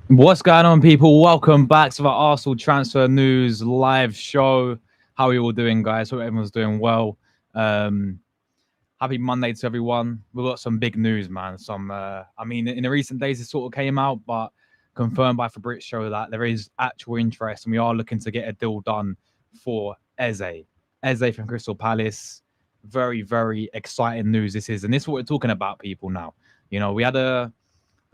What's going on, people? Welcome back to the Arsenal Transfer News live show. How are you all doing, guys? Hope everyone's doing well. Um, Happy Monday to everyone. We've got some big news, man. In the recent days, it sort of came out, but confirmed by Fabrizio that there is actual interest, and we are looking to get a deal done for Eze. Eze from Crystal Palace. Very, very exciting news this is, and this is what we're talking about, people. Now, we had the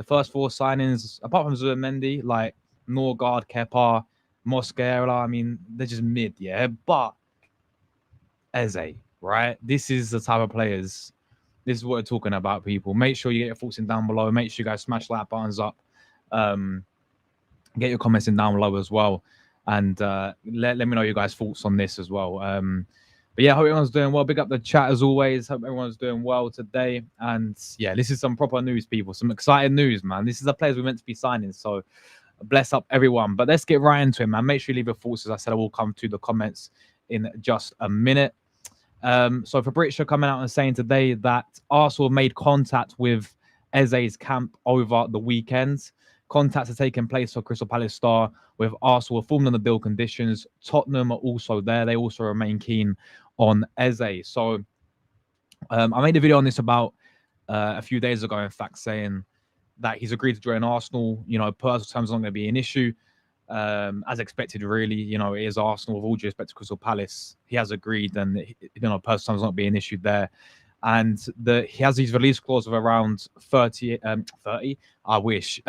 first four signings, apart from Zubimendi, like Norgard, Kepa, Mosquera. I mean, they're just mid, yeah. But Eze, right? This is the type of players. This is what we're talking about, people. Make sure you get your thoughts in down below. Make sure you guys smash like buttons up. Um, get your comments in down below as well, and let me know your guys' thoughts on this as well. But yeah, hope everyone's doing well. Big up the chat as always. Hope everyone's doing well today. And yeah, this is some proper news, people. Some exciting news, man. This is the players we're meant to be signing. So bless up everyone. But let's get right into it, man. Make sure you leave your thoughts. As I said, I will come to the comments in just a minute. So Fabrizio coming out and saying today that Arsenal made contact with Eze's camp over the weekend. Contacts are taking place for Crystal Palace star with Arsenal formed on the deal conditions. Tottenham are also there. They also remain keen on Eze. So I made a video on this about a few days ago, in fact, saying that he's agreed to join Arsenal. Personal terms are not going to be an issue. As expected, really. It is Arsenal, with all due respect to Crystal Palace. He has agreed, and personal terms not be an issue there. And he has these release clause of around 30, I wish,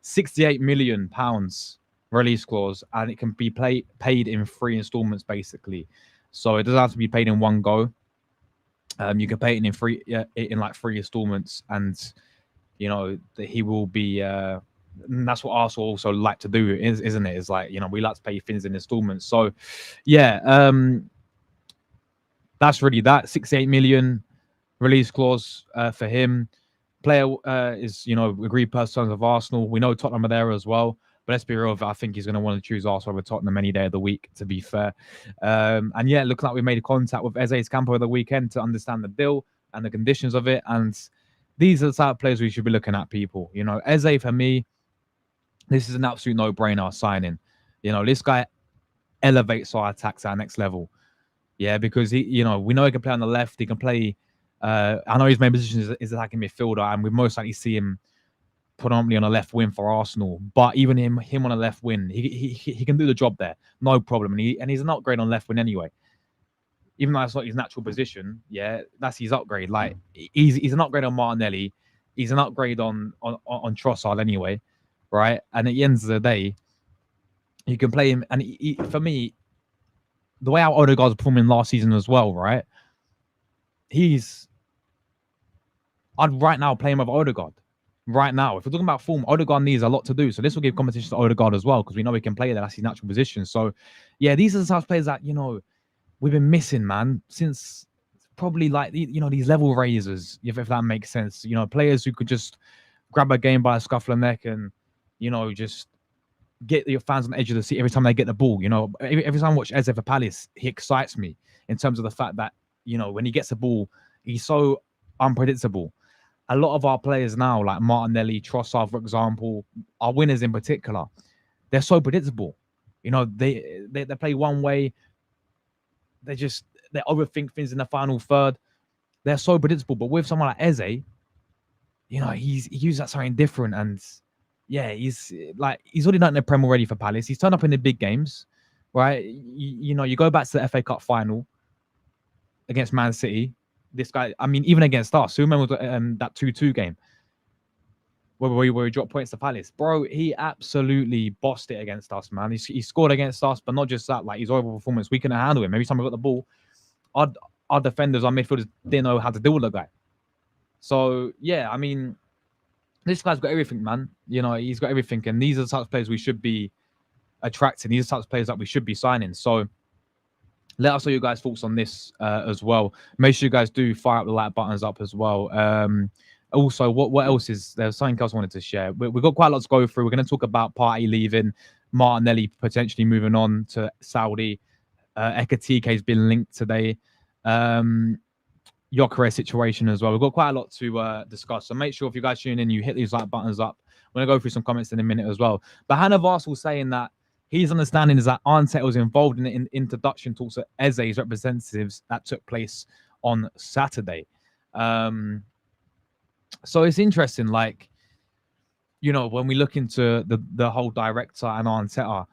68 million pounds release clause, and it can be paid in 3 installments, basically. So it doesn't have to be paid in one go. You can pay it in like 3 installments, and he will be. And that's what Arsenal also like to do, isn't it? It's like, we like to pay things in installments. So, yeah, that's really that 68 million release clause for him. Player is, agreed personal terms of Arsenal. We know Tottenham are there as well. But let's be real, I think he's going to want to choose Arsenal over Tottenham any day of the week, to be fair. And yeah, looking like we made contact with Eze's camp over the weekend to understand the deal and the conditions of it. And these are the type of players we should be looking at, people. Eze, for me, this is an absolute no-brainer signing. This guy elevates our attacks to our next level. Yeah, because we know he can play on the left. He can play. I know his main position is attacking midfielder, and we most likely see him predominantly on a left wing for Arsenal. But even him on a left wing, he can do the job there, no problem. And he's not great on left wing anyway. Even though that's not his natural position, yeah, that's his upgrade. Like he's an upgrade on Martinelli, he's an upgrade on Trossard anyway, right? And at the end of the day, you can play him. And for me, the way our Odegaard was performing last season as well, right? I'd right now play him with Odegaard. Right now, if we're talking about form, Odegaard needs a lot to do. So this will give competition to Odegaard as well, because we know he can play there. That's his natural position. So, yeah, these are the types of players that, we've been missing, man, since probably like, these level raisers, if that makes sense. Players who could just grab a game by a scuff of the neck and, just get your fans on the edge of the seat every time they get the ball. Every time I watch Eze for Palace, he excites me in terms of the fact that, when he gets the ball, he's so unpredictable. A lot of our players now, like Martinelli, Trossard, for example, our winners in particular, they're so predictable. They play one way. They overthink things in the final third. They're so predictable. But with someone like Eze, he uses that something different. And yeah, he's already done the Prem already for Palace. He's turned up in the big games, right? You go back to the FA Cup final against Man City. This guy, I mean, even against us, who remembers that 2-2 game where he dropped points to Palace? Bro, he absolutely bossed it against us, man. He scored against us, but not just that, like his overall performance, we couldn't handle him. Every time we got the ball, our defenders, our midfielders didn't know how to deal with the guy. So, yeah, I mean, this guy's got everything, man. He's got everything. And these are the types of players we should be attracting. These are the types of players that we should be signing. So, let us know your guys' thoughts on this as well. Make sure you guys do fire up the like buttons up as well. Also, what else is there's something else I wanted to share. We've got quite a lot to go through. We're going to talk about Partey leaving, Martinelli potentially moving on to Saudi. Ekatike has been linked today. Gyökeres situation as well. We've got quite a lot to discuss. So make sure if you guys tune in, you hit these like buttons up. going to go through some comments in a minute as well. But Hannah Varsel saying that his understanding is that Arteta was involved in the introduction talks of Eze's representatives that took place on Saturday. So it's interesting, like, when we look into the whole director and Arteta,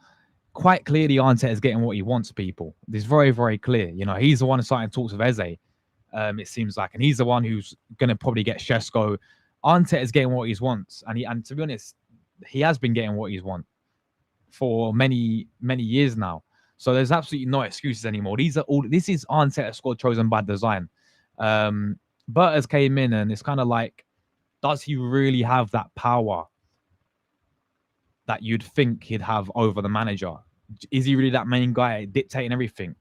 quite clearly Arteta is getting what he wants, people. It's very, very clear. He's the one who's starting talks with Eze, it seems like, and he's the one who's going to probably get Shesko. Arteta is getting what he wants, and to be honest, he has been getting what he's want for many, many years now. So there's absolutely no excuses anymore. This is Arteta's squad chosen by design. Burters came in, and it's kind of like, does he really have that power that you'd think he'd have over the manager? Is he really that main guy dictating everything?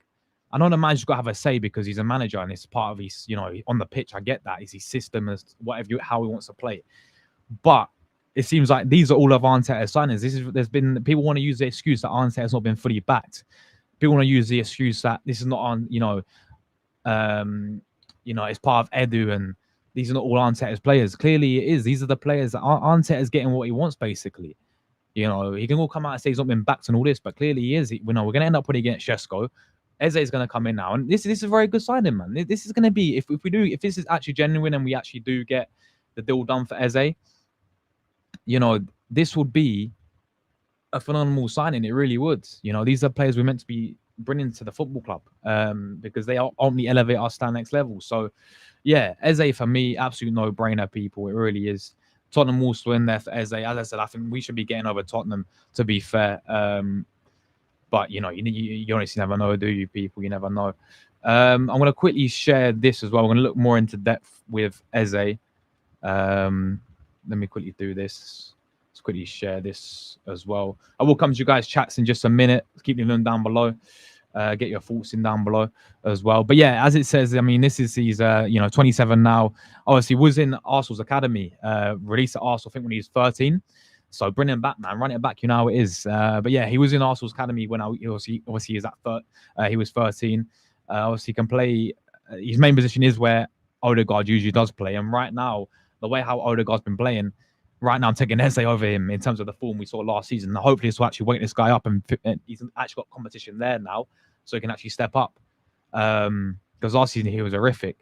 I know the manager's got to have a say because he's a manager and it's part of his, on the pitch. I get that. It's his system, as whatever how he wants to play. But it seems like these are all of Arteta's signings. There's been people want to use the excuse that Arteta's not been fully backed. People want to use the excuse that this is not on, it's part of Edu and these are not all Arteta's players. Clearly it is. These are the players that Arteta's getting what he wants, basically. He can all come out and say he's not been backed and all this, but clearly he is. We're going to end up putting against Shesko. Eze is going to come in now, and this is a very good signing, man. This is going to be if this is actually genuine and we actually do get the deal done for Eze, this would be a phenomenal signing. It really would. These are players we're meant to be bringing to the football club because they only elevate us to the next level. So, yeah, Eze for me, absolute no-brainer, people. It really is. Tottenham will still in there for Eze. As I said, I think we should be getting over Tottenham, to be fair. But, you honestly never know, do you, people? You never know. I'm going to quickly share this as well. We're going to look more into depth with Eze. Let me quickly do this. Let's quickly share this as well. I will come to you guys' chats in just a minute. Keep them down below. Get your thoughts in down below as well. But yeah, as it says, this is he's 27 now. Obviously was in Arsenal's academy, released at Arsenal, I think when he was 13. So bring him back, man. Run it back, how it is. But yeah, he was in Arsenal's academy when obviously he was he was 13. Obviously he can play. His main position is where Odegaard usually does play. And right now, the way how Odegaard's been playing, right now I'm taking Eze over him in terms of the form we saw last season. Hopefully this will actually wake this guy up and he's actually got competition there now, so he can actually step up. Because last season he was horrific.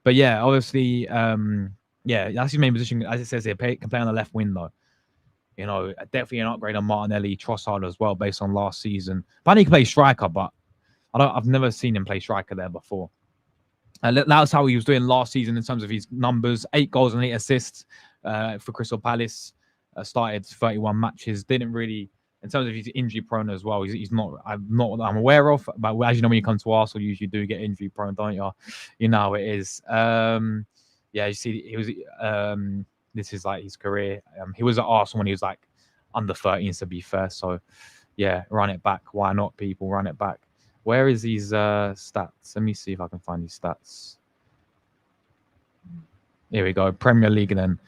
But yeah, obviously, that's his main position. As it says here, can play on the left wing though. Definitely an upgrade on Martinelli, Trossard as well, based on last season. But he can play striker, but I've never seen him play striker there before. That's how he was doing last season in terms of his numbers: 8 goals and 8 assists for Crystal Palace. Started 31 matches. Didn't really, in terms of he's injury prone as well. He's not. I'm aware of. But as you know, when you come to Arsenal, you usually do get injury prone, don't you? You know how it is. You see, he was. This is like his career. He was at Arsenal when he was like under 13s, to be fair. So yeah, run it back. Why not, people? Run it back. Where is these stats? Let me see if I can find these stats. Here we go. Premier League then.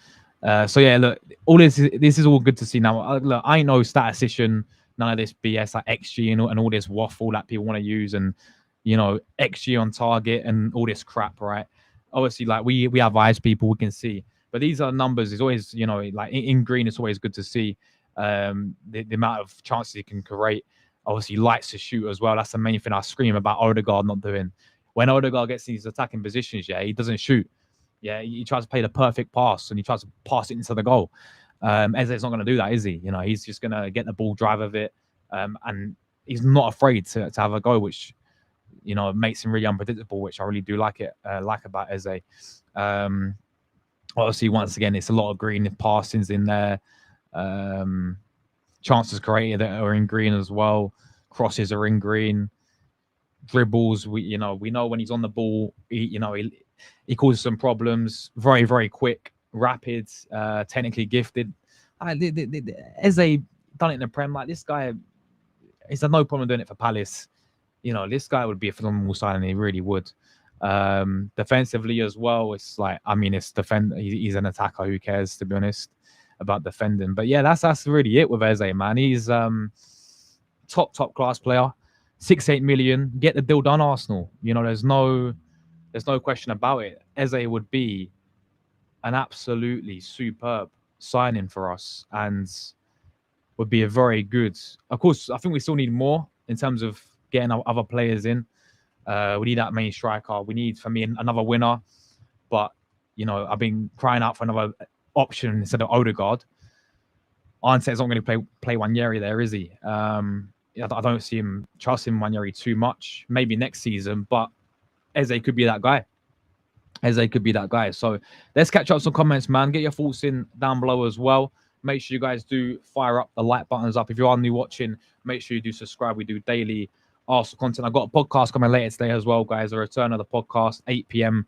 So yeah, look, all this is all good to see. Now, look, I ain't no statistician, none of this BS like XG and all this waffle that people want to use, and XG on target and all this crap, right? Obviously, like we have eyes, people, we can see, but these are numbers. It's always like in green. It's always good to see the amount of chances he can create. Obviously, likes to shoot as well. That's the main thing I scream about Odegaard not doing. When Odegaard gets these attacking positions, he doesn't shoot. Yeah, he tries to play the perfect pass and he tries to pass it into the goal. Eze's not going to do that, is he? He's just going to get the ball, drive of it, and he's not afraid to have a go, which makes him really unpredictable, which I really do like about Eze. Obviously, once again, it's a lot of green passings in there. Chances created that are in green as well. Crosses are in green. Dribbles, we know when he's on the ball, he causes some problems. Very, very quick, rapid, technically gifted. Eze done it in the Prem. Like, this guy, he's had no problem doing it for Palace. This guy would be a phenomenal signing. He really would. Defensively as well, it's like, it's defend. He's an attacker. Who cares, to be honest, about defending? But yeah, that's really it with Eze, man. He's top class player. 6-8 million. Get the deal done, Arsenal. There's no question about it. Eze would be an absolutely superb signing for us and would be a very good. Of course, I think we still need more in terms of getting other players in. We need that main striker. We need, for me, another winner. But, I've been crying out for another option instead of Odegaard. Arteta's not going to play Wanyeri there, is he? I don't see him trusting Wanyeri too much. Maybe next season, but Eze could be that guy. So let's catch up some comments, man. Get your thoughts in down below as well. Make sure you guys do fire up the like buttons up. If you are new watching, make sure you do subscribe. We do daily Arsenal content. I've got a podcast coming later today as well, guys. A return of the podcast, 8 p.m.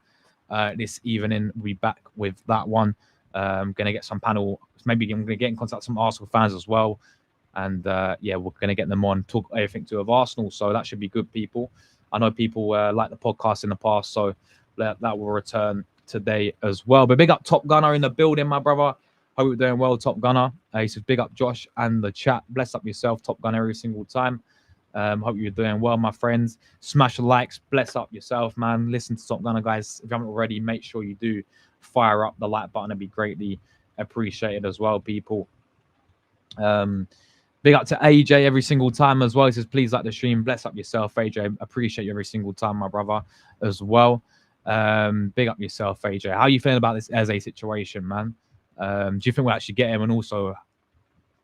This evening. We'll be back with that one. Going to get some panel. Maybe I'm going to get in contact with some Arsenal fans as well. And we're going to get them on, talk everything to of Arsenal. So that should be good, people. I know people like the podcast in the past, so that will return today as well. But big up Top Gunner in the building, my brother. Hope you're doing well, Top Gunner. He says big up Josh and the chat. Bless up yourself, Top Gunner, every single time. Hope you're doing well, my friends. Smash the likes. Bless up yourself, man. Listen to Top Gunner, guys. If you haven't already, make sure you do fire up the like button. It'd be greatly appreciated as well, people. Big up to AJ every single time as well. He says, please like the stream. Bless up yourself, AJ. Appreciate you every single time, my brother, as well. Big up yourself, AJ. How are you feeling about this Eze situation, man? Do you think we'll actually get him? And also,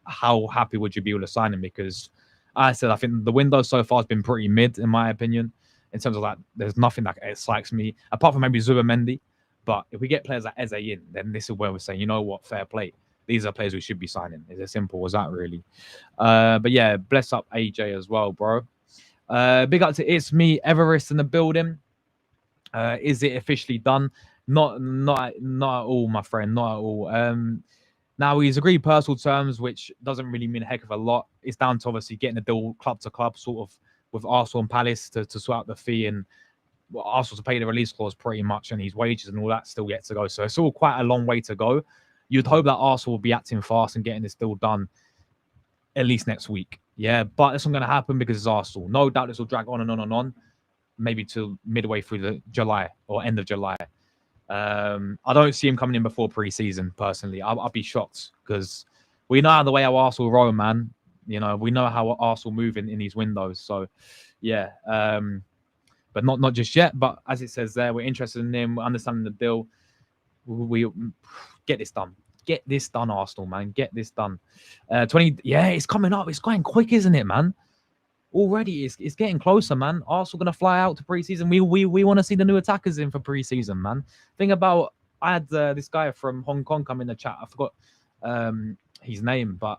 how happy would you be able to sign him? Because I think the window so far has been pretty mid, in my opinion, in terms of there's nothing that excites me, apart from maybe Zubimendi. But if we get players like Eze in, then this is where we're saying, you know what, fair play. These are players we should be signing. It's as simple as that, really. But yeah, bless up AJ as well, bro. Big up to It's Me, Everest in the building. Is it officially done? Not at all, my friend. Not at all. Now he's agreed personal terms, which doesn't really mean a heck of a lot. It's down to obviously getting the deal club to club, sort of with Arsenal and Palace to sort out the fee and Arsenal to pay the release clause pretty much, and his wages and all that still yet to go. So it's all quite a long way to go. You'd hope that Arsenal will be acting fast and getting this deal done at least next week. Yeah, but it's not going to happen because it's Arsenal. No doubt this will drag on and on and on, maybe till midway through the July or end of July. I don't see him coming in before pre-season, personally. I'll be shocked because we know how the way how Arsenal roll, man. We know how Arsenal move in these windows. So, yeah. But not just yet. But as it says there, we're interested in him. We're understanding the deal. We get this done. Get this done, Arsenal, man. Get this done. 20. Yeah, it's coming up. It's going quick, isn't it, man? Already, it's getting closer, man. Arsenal gonna fly out to preseason. We want to see the new attackers in for preseason, man. Think about, I had this guy from Hong Kong come in the chat. I forgot his name, but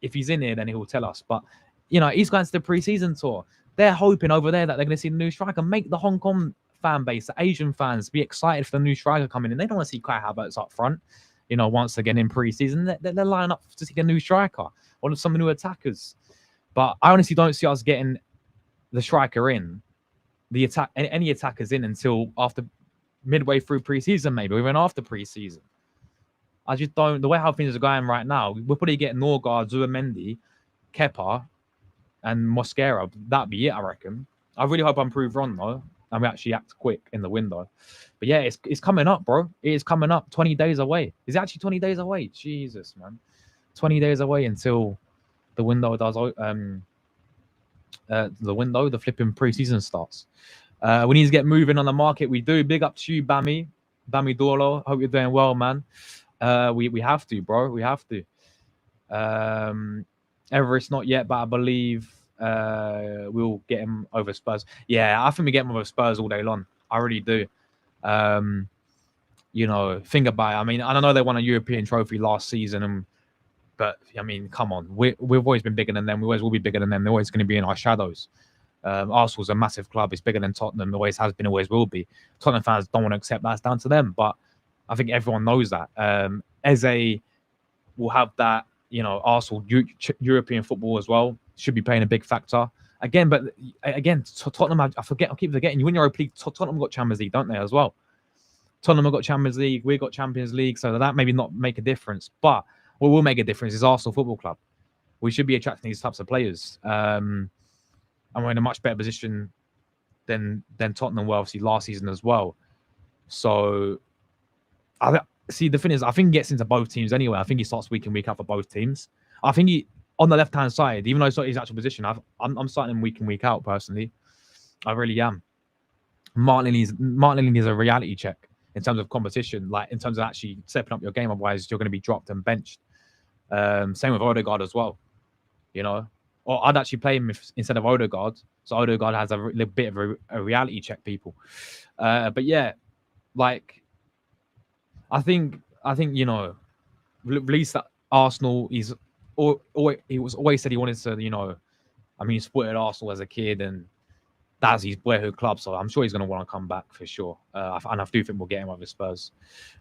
if he's in here, then he will tell us. But he's going to the preseason tour. They're hoping over there that they're gonna see the new striker. Make the Hong Kong fan base, the Asian fans, be excited for the new striker coming in. They don't want to see Kai Havertz up front. Once again in preseason, they're lining up to see the new striker or some new attackers. But I honestly don't see us getting the striker in, any attackers in until after midway through preseason, maybe even after preseason. I just don't. The way how things are going right now, we're probably getting Norgard, Zubimendi, Kepa, and Mosquera. That'd be it, I reckon. I really hope I'm proved wrong though, and we actually act quick in the window. But yeah, it's coming up, bro. It is coming up. 20 days away. Is it actually 20 days away? Jesus, man. 20 days away until the window does the flipping preseason starts. We need to get moving on the market. We do. Big up to you, Bami Dolo. Hope you're doing well, man. We have to, bro. We have to. Everest not yet, but I believe we'll get him over Spurs. Yeah, I think we get him over Spurs all day long. I really do. Think about it. I mean, I know they won a European trophy last season, but I mean, come on. We've always been bigger than them. We always will be bigger than them. They're always going to be in our shadows. Arsenal's a massive club. It's bigger than Tottenham. Always has been, always will be. Tottenham fans don't want to accept that. It's down to them. But I think everyone knows that. Eze will have that, Arsenal, European football as well. Should be playing a big factor. Again, Tottenham, I keep forgetting, you win Europa League, Tottenham got Champions League, don't they, as well? Tottenham have got Champions League, we've got Champions League, so that maybe not make a difference. But what will make a difference is Arsenal Football Club. We should be attracting these types of players. And we're in a much better position than Tottenham were, obviously, last season as well. So See, the thing is, I think he gets into both teams anyway. I think he starts week in, week out for both teams. I think he, on the left-hand side, even though it's not his actual position, I'm starting him week in, week out, personally. I really am. Martinelli needs a reality check in terms of competition, like in terms of actually stepping up your game. Otherwise, you're going to be dropped and benched. Same with Odegaard as well, you know. Or I'd actually play him instead of Odegaard. So Odegaard has a little bit of a reality check, people. But yeah, like I think you know, at least that Arsenal he was always said he wanted to, you know. I mean, he supported Arsenal as a kid, and that's his boyhood club, so I'm sure he's going to want to come back for sure. And I do think we'll get him over Spurs.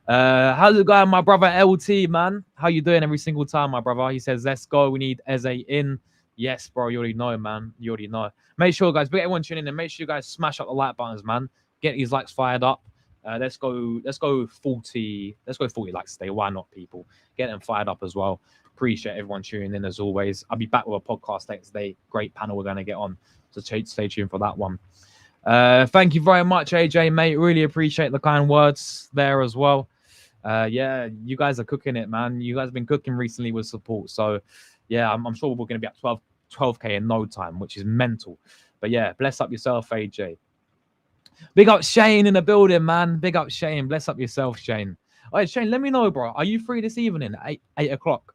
How's it going, my brother LT, man? How you doing every single time, my brother? He says, let's go. We need Eze in. Yes, bro. You already know, man. You already know. Make sure, guys, big everyone tuning in, and make sure you guys smash up the like buttons, man. Get these likes fired up. Let's go 40. Let's go 40 likes today. Why not, people? Get them fired up as well. Appreciate everyone tuning in as always. I'll be back with a podcast next day. Great panel we're going to get on. So stay tuned for that one. Thank you very much, AJ, mate. Really appreciate the kind words there as well. Yeah, you guys are cooking it, man. You guys have been cooking recently with support. So, yeah, I'm sure we're going to be at 12K in no time, which is mental. But, yeah, bless up yourself, AJ. Big up Shane in the building, man. Big up Shane. Bless up yourself, Shane. All right, Shane, let me know, bro. Are you free this evening at 8 o'clock?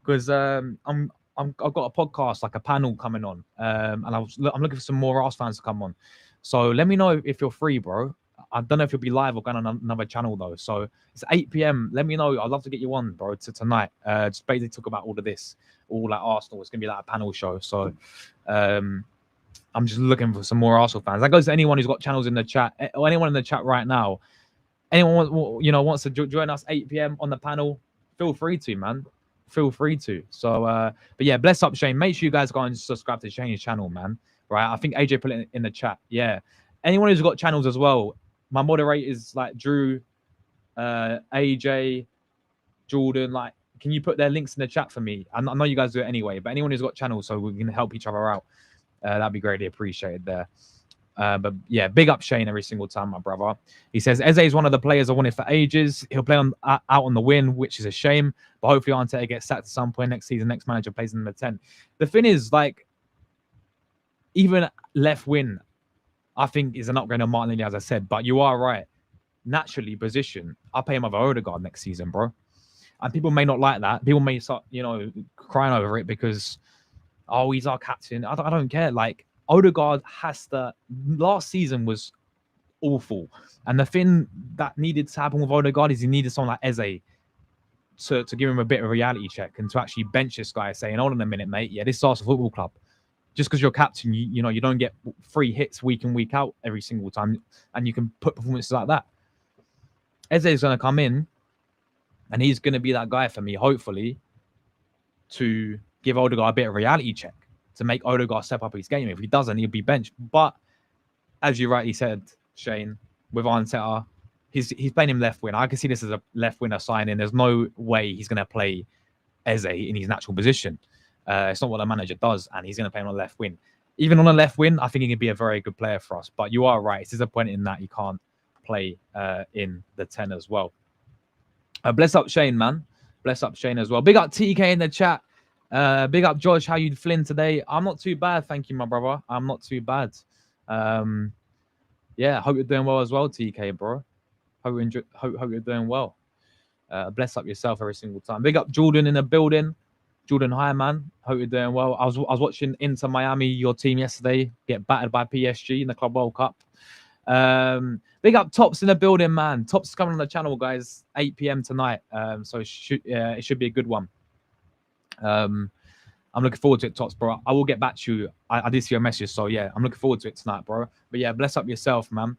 Because I've got a podcast, like a panel coming on, and I'm looking for some more Arsenal fans to come on. So let me know if you're free, bro. I don't know if you'll be live or going on another channel though. So it's 8 p.m. Let me know. I'd love to get you on, bro, tonight. Just basically talk about all of this, all like Arsenal. It's gonna be like a panel show. So I'm just looking for some more Arsenal fans. That goes to anyone who's got channels in the chat, or anyone in the chat right now. Anyone wants to join us 8 p.m. on the panel, feel free to, man. Feel free to. So, but yeah, bless up Shane. Make sure you guys go and subscribe to Shane's channel, man. Right? I think AJ put it in the chat. Yeah. Anyone who's got channels as well, my moderators like Drew, AJ, Jordan, like, can you put their links in the chat for me? I know you guys do it anyway, but anyone who's got channels, so we can help each other out, that'd be greatly appreciated there. But yeah, big up Shane every single time, my brother. He says Eze is one of the players I wanted for ages. He'll play out on the win, which is a shame. But hopefully Arteta gets sacked at some point next season. Next manager plays in the 10. The thing is, like, even left wing, I think is an upgrade on Martinelli, as I said. But you are right. Naturally, position, I'll pay him over Odegaard next season, bro. And people may not like that. People may start, crying over it because, oh, he's our captain. I don't care. Like, Odegaard last season was awful. And the thing that needed to happen with Odegaard is he needed someone like Eze to give him a bit of a reality check and to actually bench this guy saying, hold on a minute, mate. Yeah, this is Arsenal Football Club. Just because you're captain, you don't get free hits week in, week out every single time. And you can put performances like that. Eze is going to come in and he's going to be that guy for me, hopefully, to give Odegaard a bit of a reality check, to make Odegaard step up his game. If he doesn't, he'll be benched. But as you rightly said, Shane, with Arteta, he's playing him left wing. I can see this as a left winger signing. There's no way he's going to play Eze in his natural position. It's not what the manager does, and he's going to play him on left wing. Even on a left wing, I think he can be a very good player for us. But you are right. It's disappointing that he can't play in the 10 as well. Bless up Shane, man. Bless up Shane as well. Big up TK in the chat. Big up Josh. How you feeling today? I'm not too bad, thank you, my brother. I'm not too bad. Yeah, hope you're doing well as well, TK, bro. Hope you're doing well. Bless up yourself every single time. Big up Jordan in the building. Jordan, hi, man. Hope you're doing well. I was watching Inter Miami, your team, yesterday, get battered by PSG in the Club World Cup. Big up Tops in the building, man. Tops is coming on the channel, guys. 8 p.m. tonight. So it should be a good one. I'm looking forward to it, Tops, bro. I will get back to you. I did see your message, so yeah, I'm looking forward to it tonight, bro. But yeah, bless up yourself, man.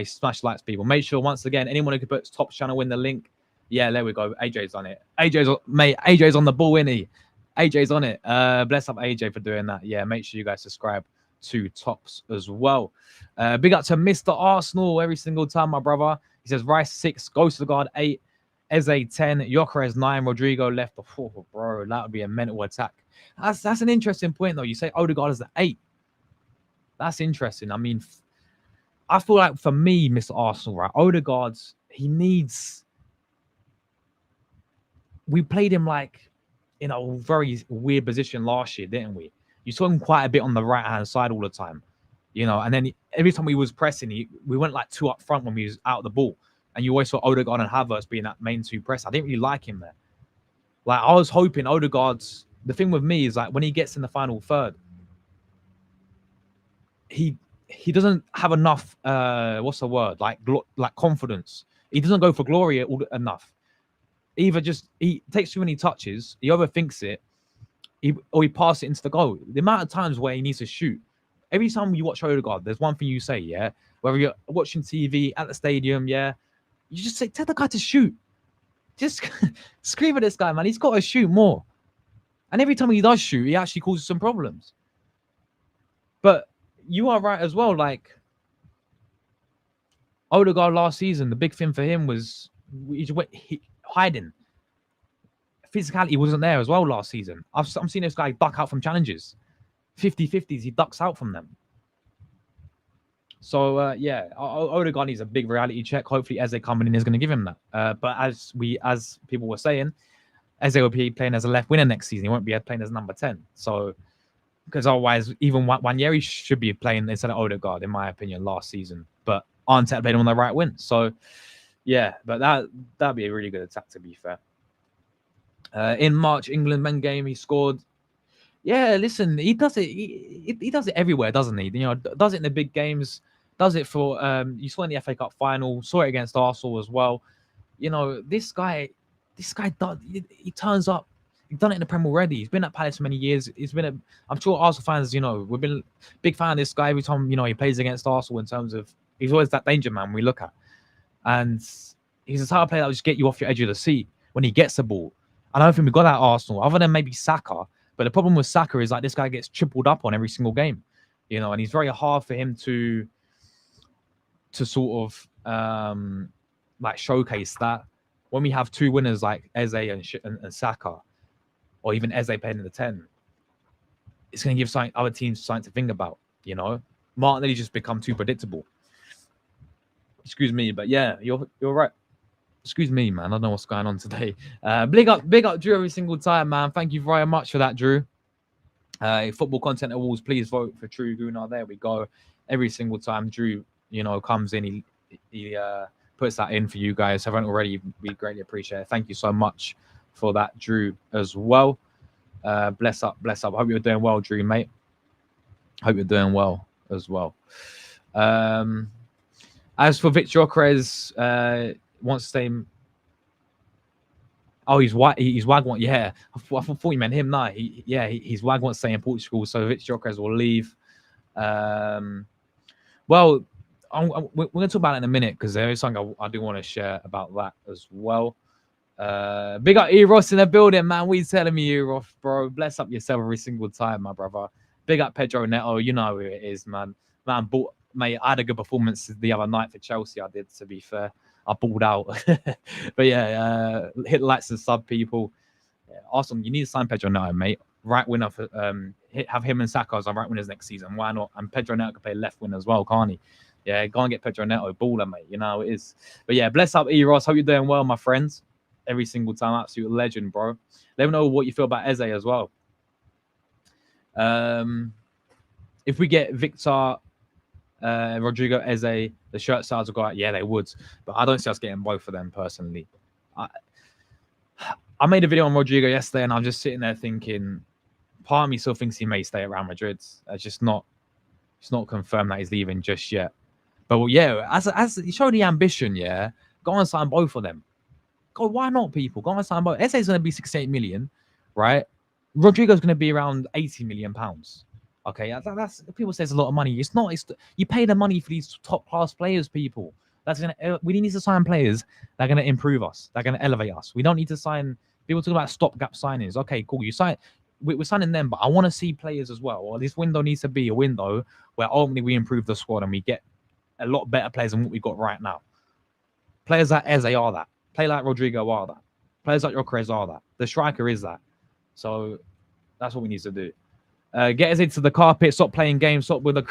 Smash likes, people. Make sure, once again, anyone who could put Tops channel in the link. Yeah, there we go. AJ's on it. AJ's on the ball, isn't he? AJ's on it. Bless up AJ for doing that. Yeah, make sure you guys subscribe to Tops as well. Big up to Mr. Arsenal every single time, my brother. He says Rice 6, Ghost of the Guard 8, Eze 10, Gyökeres 9, Rodrygo left the 4. Bro, that would be a mental attack. That's an interesting point, though. You say Odegaard is the 8. That's interesting. I mean, I feel like for me, Mr. Arsenal, right, Odegaard, he needs we played him like in a very weird position last year, didn't we? You saw him quite a bit on the right hand side all the time, and then every time we was pressing, we went like two up front when we was out of the ball, and you always saw Odegaard and Havertz being that main two press. I didn't really like him there. Like I was hoping Odegaard's. The thing with me is like when he gets in the final third, he doesn't have enough. What's the word? Like confidence. He doesn't go for glory enough. Either just he takes too many touches, he overthinks it, or he passes it into the goal. The amount of times where he needs to shoot. Every time you watch Odegaard, there's one thing you say, yeah. Whether you're watching TV at the stadium, yeah, you just say, tell the guy to shoot. Just scream at this guy, man. He's got to shoot more. And every time he does shoot, he actually causes some problems. But you are right as well. Like Odegaard last season, the big thing for him was hiding. Physicality wasn't there as well last season. I'm seeing this guy duck out from challenges. 50-50s, he ducks out from them. So, yeah, Odegaard needs a big reality check. Hopefully, Eze coming in is going to give him that. But as people were saying, Eze will be playing as a left winger next season. He won't be playing as number 10. So, because otherwise, even Wanyeri should be playing instead of Odegaard, in my opinion, last season. But Arteta played him on the right wing. So, yeah, but that'd be a really good attack, to be fair. In March, England men game, he scored. Yeah, listen, he does it. He does it everywhere, doesn't he? Does it in the big games. Does it for you saw in the FA Cup final. Saw it against Arsenal as well. This guy does. He turns up. He's done it in the Prem already. He's been at Palace for many years. I'm sure Arsenal fans, we've been big fan of this guy every time he plays against Arsenal. In terms of he's always that danger man we look at, and he's the type of player that will just get you off your edge of the seat when he gets the ball. I don't think we got that at Arsenal, other than maybe Saka. But the problem with Saka is like this guy gets tripled up on every single game, and he's very hard for him to sort of like showcase that. When we have two winners like Eze and Saka, or even Eze playing in the 10, it's going to give other teams something to think about. Martinelli just become too predictable. Excuse me, but yeah, you're right. Excuse me, man. I don't know what's going on today. Big up Drew every single time, man. Thank you very much for that, Drew. Football Content Awards, please vote for True Gunnar. There we go. Every single time Drew, comes in, he puts that in for you guys. If I haven't already, we greatly appreciate it. Thank you so much for that, Drew, as well. Bless up. Hope you're doing well, Drew, mate. Hope you're doing well as well. As for Victor Ocres, wants to stay. Oh, he's Wag. Yeah, I thought you meant him. No, he's Wag wants to stay in Portugal, so Victor Ocres will leave. Well, we're going to talk about it in a minute because there is something I do want to share about that as well. Big up Eros in the building, man. What are you telling me, Eros, bro? Bless up yourself every single time, my brother. Big up Pedro Neto. You know who it is, man. Mate, I had a good performance the other night for Chelsea. I did, to be fair. I balled out. But yeah, hit likes and sub people. Yeah, awesome. You need to sign Pedro Neto, mate. Right winner for have him and Saka as our right winners next season. Why not? And Pedro Neto can play left wing as well, can't he? Yeah, go and get Pedro Neto, baller, mate. It is. But yeah, bless up Eros. Hope you're doing well, my friends. Every single time, absolute legend, bro. Let me know what you feel about Eze as well. If we get Victor, Rodrygo, Eze, the shirt styles will go out. Yeah, they would, but I don't see us getting both of them personally. I made a video on Rodrygo yesterday, and I'm just sitting there thinking, part of me still thinks he may stay at Real Madrid. It's not confirmed that he's leaving just yet. But well, yeah, as you show the ambition, yeah, go and sign both of them. Go, why not, people? Go and sign both. Eze is going to be 68 million, right? Rodrygo's going to be around 80 million pounds. Okay, that's people say it's a lot of money. It's not. You pay the money for these top class players, people. We need to sign players that are going to improve us. They're going to elevate us. We don't need to sign. People talk about stopgap signings. Okay, cool. We're signing them, but I want to see players as well. Or this window needs to be a window where ultimately we improve the squad and we get a lot better players than what we've got right now. Players like Eze are that. Players like Rodrygo are that. Players like Ocres are that. The striker is that. So that's what we need to do. Get us into the carpet. Stop playing games. Stop with the.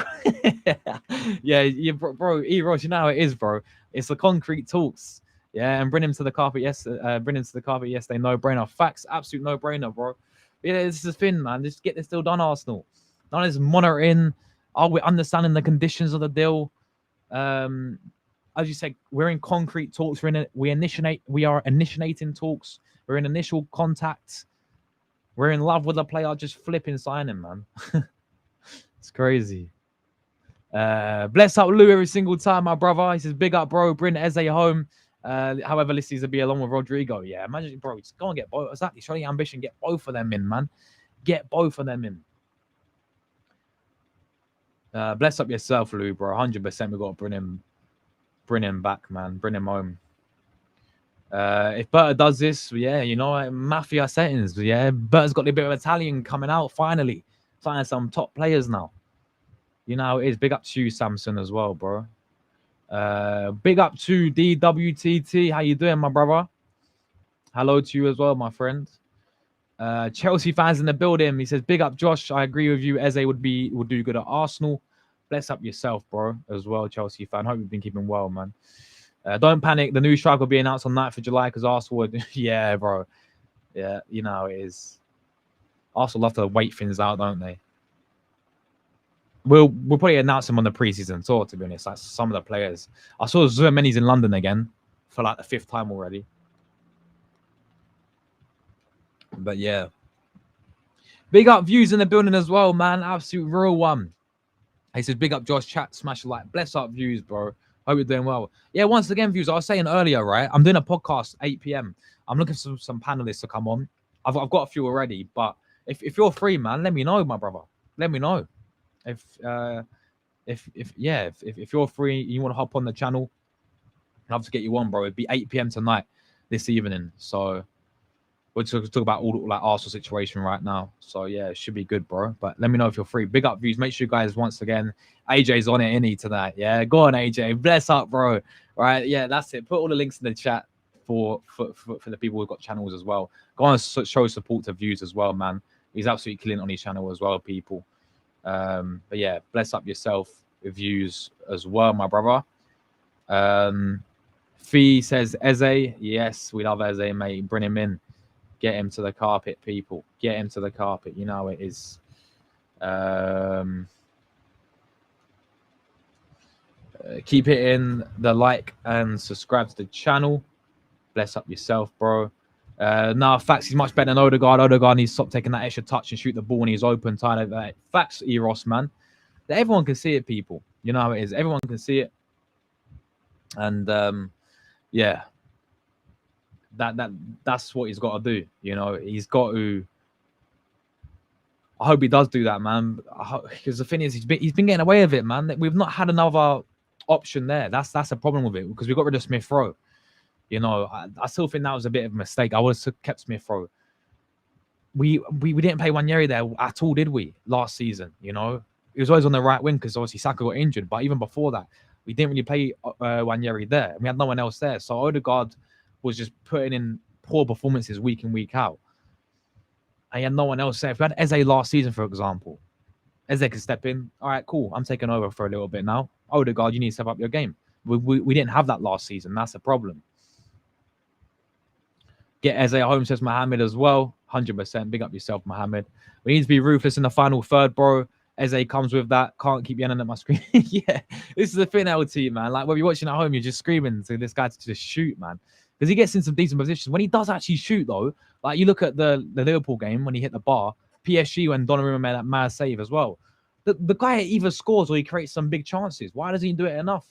Yeah, bro. Eros, you know how it is, bro. It's the concrete talks. Yeah, and bring him to the carpet. Yes, bring him to the carpet. Yes, they no brainer. Facts, absolute no brainer, bro. Yeah, this is the thing, man. Just get this deal done, Arsenal. None of this monitoring. Are we understanding the conditions of the deal? Um, as you said, we're in concrete talks. We are initiating talks. We're in initial contact. We're in love with the player. Just flipping signing, man. It's crazy. Bless up Lou every single time, my brother. He says, big up, bro. Bring Eze home. However, this is to be along with Rodrygo. Yeah, imagine, bro. Just go and get both. Exactly. Show the ambition. Get both of them in, man. Get both of them in. Bless up yourself, Lou, bro. 100%. We got to bring him back, man. Bring him home. If Berta does this, yeah, you know, mafia settings. Yeah, Berta's got a bit of Italian coming out finally. Signing some top players now. You know how it is. Big up to you, Samson, as well, bro. Big up to DWTT. How you doing, my brother? Hello to you as well, my friend. Chelsea fans in the building. He says, big up, Josh. I agree with you. Eze would do good at Arsenal. Bless up yourself, bro, as well, Chelsea fan. Hope you've been keeping well, man. Don't panic. The new strike will be announced on 9th of July because Arsenal would... yeah, bro. Yeah, you know how it is. Arsenal love to wait things out, don't they? We'll probably announce them on the preseason tour, to be honest. Like some of the players. I saw Zermani's in London again for like the 5th time already. But yeah. Big up views in the building as well, man. Absolute real one. He says, big up Josh, chat, smash a like. Bless up views, bro. Hope you're doing well. Yeah, once again, views. I was saying earlier, right? I'm doing a podcast 8 p.m. I'm looking for some panelists to come on. I've got a few already, but if you're free, man, let me know, my brother. Let me know. If you're free, you want to hop on the channel, I'd love to get you on, bro. It'd be 8 p.m. tonight, this evening. So we'll talk about all like Arsenal situation right now. So yeah, it should be good, bro. But let me know if you're free. Big up views. Make sure you guys once again. AJ's on it, innit, tonight. Yeah, go on, AJ. Bless up, bro. Right, yeah, that's it. Put all the links in the chat for the people who've got channels as well. Go on and show support to views as well, man. He's absolutely killing on his channel as well, people. But yeah, bless up yourself with views as well, my brother. Fee says Eze. Yes, we love Eze, mate. Bring him in. Get him to the carpet, people. Get him to the carpet. You know it is. Keep hitting the like and subscribe to the channel. Bless up yourself, bro. Facts, he's much better than Odegaard. Odegaard needs to stop taking that extra touch and shoot the ball when he's open. Tired of that. Facts, Eros, man. Everyone can see it, people. You know how it is. Everyone can see it. And yeah, that's what he's got to do. You know, he's got to. I hope he does do that, man. Because the thing is, he's been getting away with it, man. We've not had another option there. That's a problem with it because we got rid of Smith Rowe. You know, I still think that was a bit of a mistake. I would have kept Smith Rowe. We didn't play Wanyeri there at all, did we? Last season, you know, he was always on the right wing because obviously Saka got injured. But even before that, we didn't really play Wanyeri there. We had no one else there. So Odegaard was just putting in poor performances week in, week out. And he had no one else there. If we had Eze last season, for example, Eze could step in. All right, cool. I'm taking over for a little bit now. Odegaard, you need to step up your game. We didn't have that last season. That's a problem. Get Eze home, says Mohammed as well. 100%. Big up yourself, Mohammed. We need to be ruthless in the final third, bro. Eze comes with that. Can't keep yelling at my screen. Yeah, this is the thing, LT, man. Like when you're watching at home, you're just screaming to this guy to just shoot, man. Because he gets in some decent positions. When he does actually shoot, though, like you look at the Liverpool game when he hit the bar, PSG when Donnarumma made that mad save as well. The guy either scores or he creates some big chances. Why doesn't he do it enough?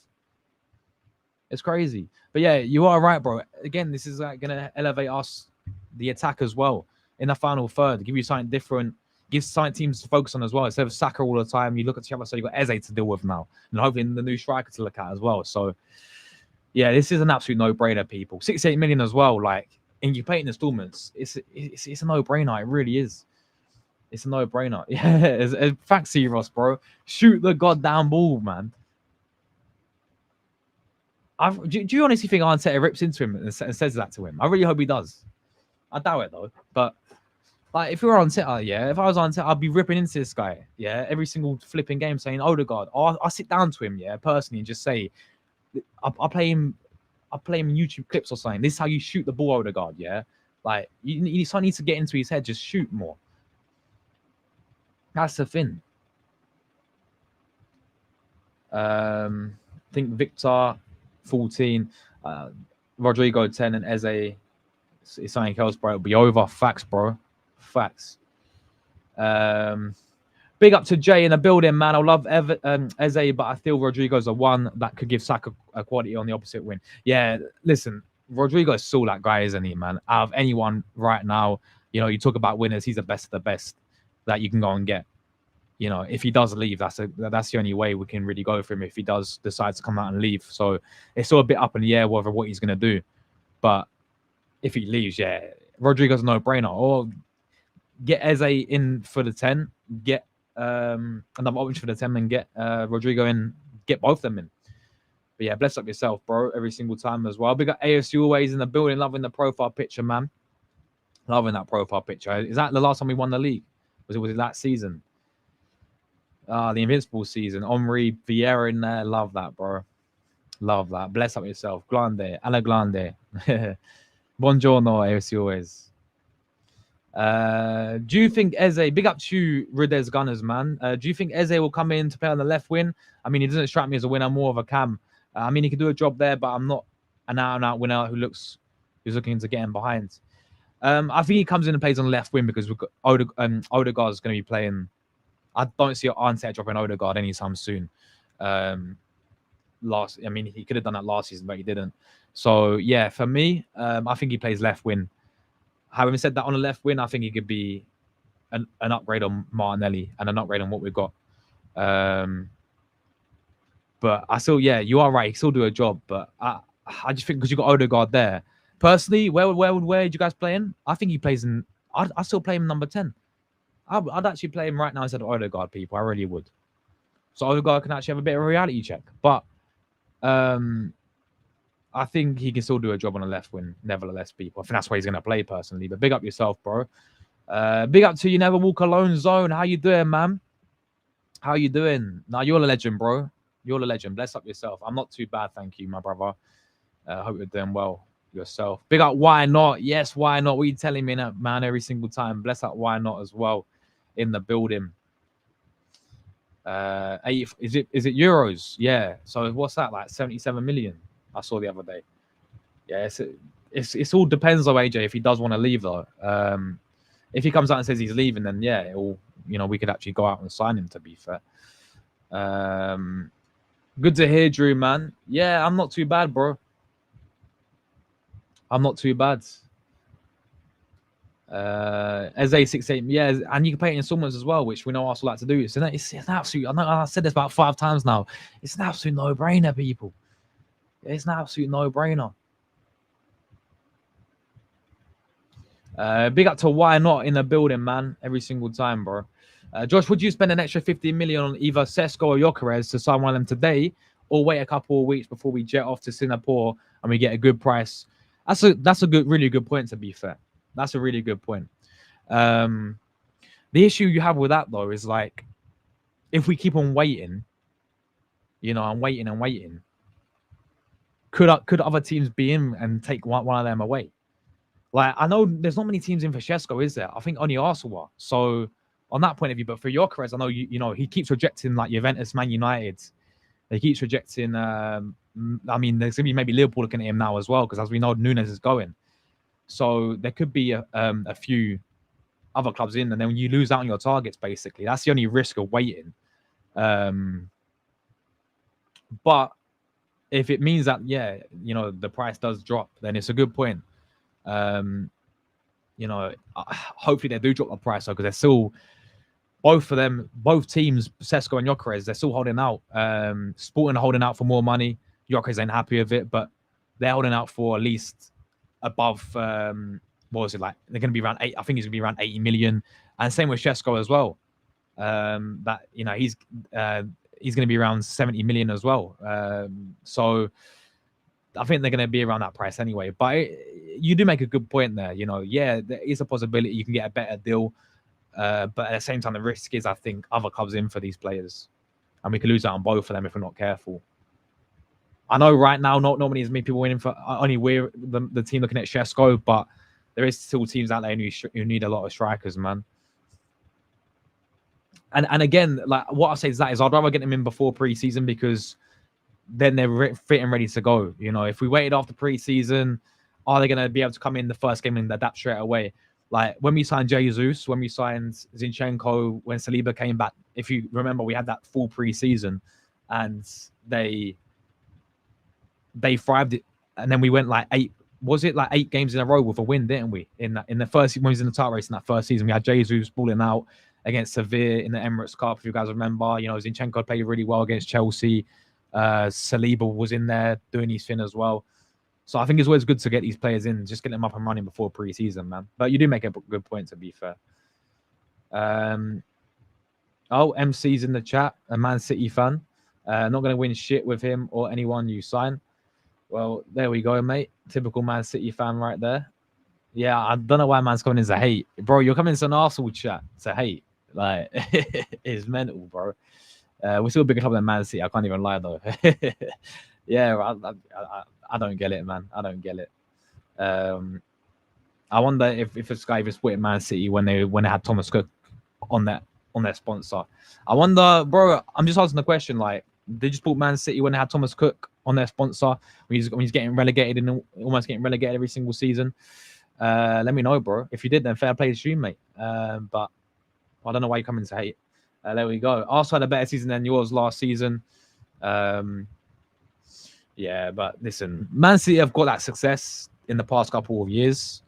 It's crazy. But yeah, you are right, bro. Again, this is like going to elevate us, the attack as well, in the final third. Give you something different. Give something teams to focus on as well. Instead of Saka all the time, you look at the other side, you've got Eze to deal with now. And hopefully the new striker to look at as well. So, yeah, this is an absolute no-brainer, people. 68 million as well. Like, and you pay it in installments. It's a no-brainer. It really is. It's a no-brainer. Yeah, it's facts, Ross, bro. Shoot the goddamn ball, man. Do you honestly think Arteta rips into him and says that to him? I really hope he does. I doubt it, though. But, like, if you're Arteta, yeah, if I was Arteta, I'd be ripping into this guy, yeah, every single flipping game saying, Odegaard. I'll sit down to him, yeah, personally, and just say, I'll play him I'll play him YouTube clips or something. This is how you shoot the ball, Odegaard, yeah? Like, you need to get into his head, just shoot more. That's the thing. I think Victor, 14, Rodrygo, 10, and Eze is something else, bro. It'll be over. Facts, bro. Facts. Big up to Jay in the building, man. I love Eze, but I feel Rodrygo's the one that could give Saka a quality on the opposite wing. Yeah, listen, Rodrygo is still that guy, isn't he, man? Out of anyone right now, you know, you talk about winners, he's the best of the best that you can go and get. You know, if he does leave, that's the only way we can really go for him if he does decide to come out and leave. So it's still a bit up in the air whether what he's going to do. But if he leaves, yeah, Rodrygo's a no-brainer. Or get Eze in for the 10, get another option for the 10 and get Rodrygo in, get both of them in. But yeah, bless up yourself, bro, every single time as well. We got ASU always in the building, loving the profile picture, man. Loving that profile picture. Is that the last time we won the league? Was it that season? The Invincible season. Omri, Vieira in there. Love that, bro. Love that. Bless up yourself. Glande. Alla Glande. Buongiorno, ASU always. Do you think Eze, big up to Rides Gunners, man. Do you think Eze will come in to play on the left wing? I mean, he doesn't strike me as a winner, more of a cam. I mean, he can do a job there, but I'm not an out-and-out winner who's looking to get him behind. I think he comes in and plays on the left wing because we've got Odegaard is going to be playing. I don't see Arteta dropping Odegaard anytime soon. I mean, he could have done that last season, but he didn't. So yeah, for me, I think he plays left wing. Having said that, on the left wing, I think he could be an upgrade on Martinelli and an upgrade on what we've got. But I still, yeah, you are right. He still do a job, but I just think because you got Odegaard there. Personally, where would you guys play in? I think he plays in. I still play him number 10. I'd actually play him right now instead of Odegaard, people. I really would. So Odegaard can actually have a bit of a reality check. But I think he can still do a job on the left wing, nevertheless, people. I think that's where he's going to play, personally. But big up yourself, bro. Big up to you, Never Walk Alone Zone. How you doing, man? How you doing? Nah, you're a legend, bro. You're a legend. Bless up yourself. I'm not too bad, thank you, my brother. Hope you're doing well yourself. Big up, why not? Yes, why not? What are you telling me, man, every single time? Bless up, why not, as well, in the building. Is it euros? Yeah. So what's that, like 77 million? I saw the other day. Yeah, it's all depends though, AJ, if he does want to leave though. If he comes out and says he's leaving, then yeah, we could actually go out and sign him, to be fair. Good to hear, Drew, man. Yeah, I'm not too bad, bro. I'm not too bad. As A68, yeah, and you can play it in installments as well, which we know Arsenal like to do. It's an absolute. I said this about 5 times now. It's an absolute no-brainer, people. It's an absolute no-brainer. Big up to why not in the building, man. Every single time, bro. Josh, would you spend an extra 15 million on either Sesko or Gyökeres to sign one of them today, or wait a couple of weeks before we jet off to Singapore and we get a good price? That's a really good point, to be fair. That's a really good point. The issue you have with that though is like, if we keep on waiting, and waiting, could other teams be in and take one of them away? Like, I know there's not many teams in for Sesko, is there? I think only Arsenal are. So on that point of view, but for Gyökeres, I know he keeps rejecting like Juventus, Man United. He keeps rejecting. I mean, there's gonna be maybe Liverpool looking at him now as well, because as we know, Nunes is going. So there could be a few other clubs in, and then when you lose out on your targets, basically, that's the only risk of waiting. But if it means that, the price does drop, then it's a good point. Hopefully they do drop the price though, because they're still both teams, Sesko and Gyökeres, they're still holding out. Sporting are holding out for more money. Gyökeres ain't happy with it, but they're holding out for at least above. What was it like? They're going to be around 8. I think he's going to be around 80 million, and same with Sesko as well. He's going to be around 70 million as well. So I think they're going to be around that price anyway. But you do make a good point there. Yeah, there is a possibility you can get a better deal. But at the same time, the risk is, I think, other clubs in for these players. And we could lose out on both of them if we're not careful. I know right now not many as many people winning for only we're the team looking at Shesko, but there is still teams out there who need a lot of strikers, man. And again, like what I say is I'd rather get them in before preseason because then they're fit and ready to go. You know, if we waited after preseason, are they going to be able to come in the first game and adapt straight away? Like when we signed Jesus, when we signed Zinchenko, when Saliba came back, if you remember, we had that full preseason, and they thrived it, and then we went like 8 games in a row with a win, didn't we? In the first when we was in the title race in that first season, we had Jesus balling out against Sevilla in the Emirates Cup. If you guys remember, you know, Zinchenko played really well against Chelsea. Saliba was in there doing his thing as well. So I think it's always good to get these players in, just get them up and running before pre-season, man. But you do make a good point, to be fair. MC's in the chat, a Man City fan. Not going to win shit with him or anyone you sign. Well, there we go, mate. Typical Man City fan right there. Yeah, I don't know why man's coming in to hate. Bro, you're coming to an Arsenal chat to hate. Like, it's mental, bro. We're still a bigger club than Man City. I can't even lie, though. Yeah, I don't get it, man. I don't get it. I wonder if this guy even split Man City when they had Thomas Cook on their sponsor. I wonder, bro. I'm just asking the question. Like, they just bought Man City when they had Thomas Cook on their sponsor. When he's getting relegated and almost getting relegated every single season. Let me know, bro. If you did, then fair play to you, mate. But I don't know why you're coming to hate. There we go. Arsenal had a better season than yours last season. Yeah, but listen, Man City have got that success in the past couple of years.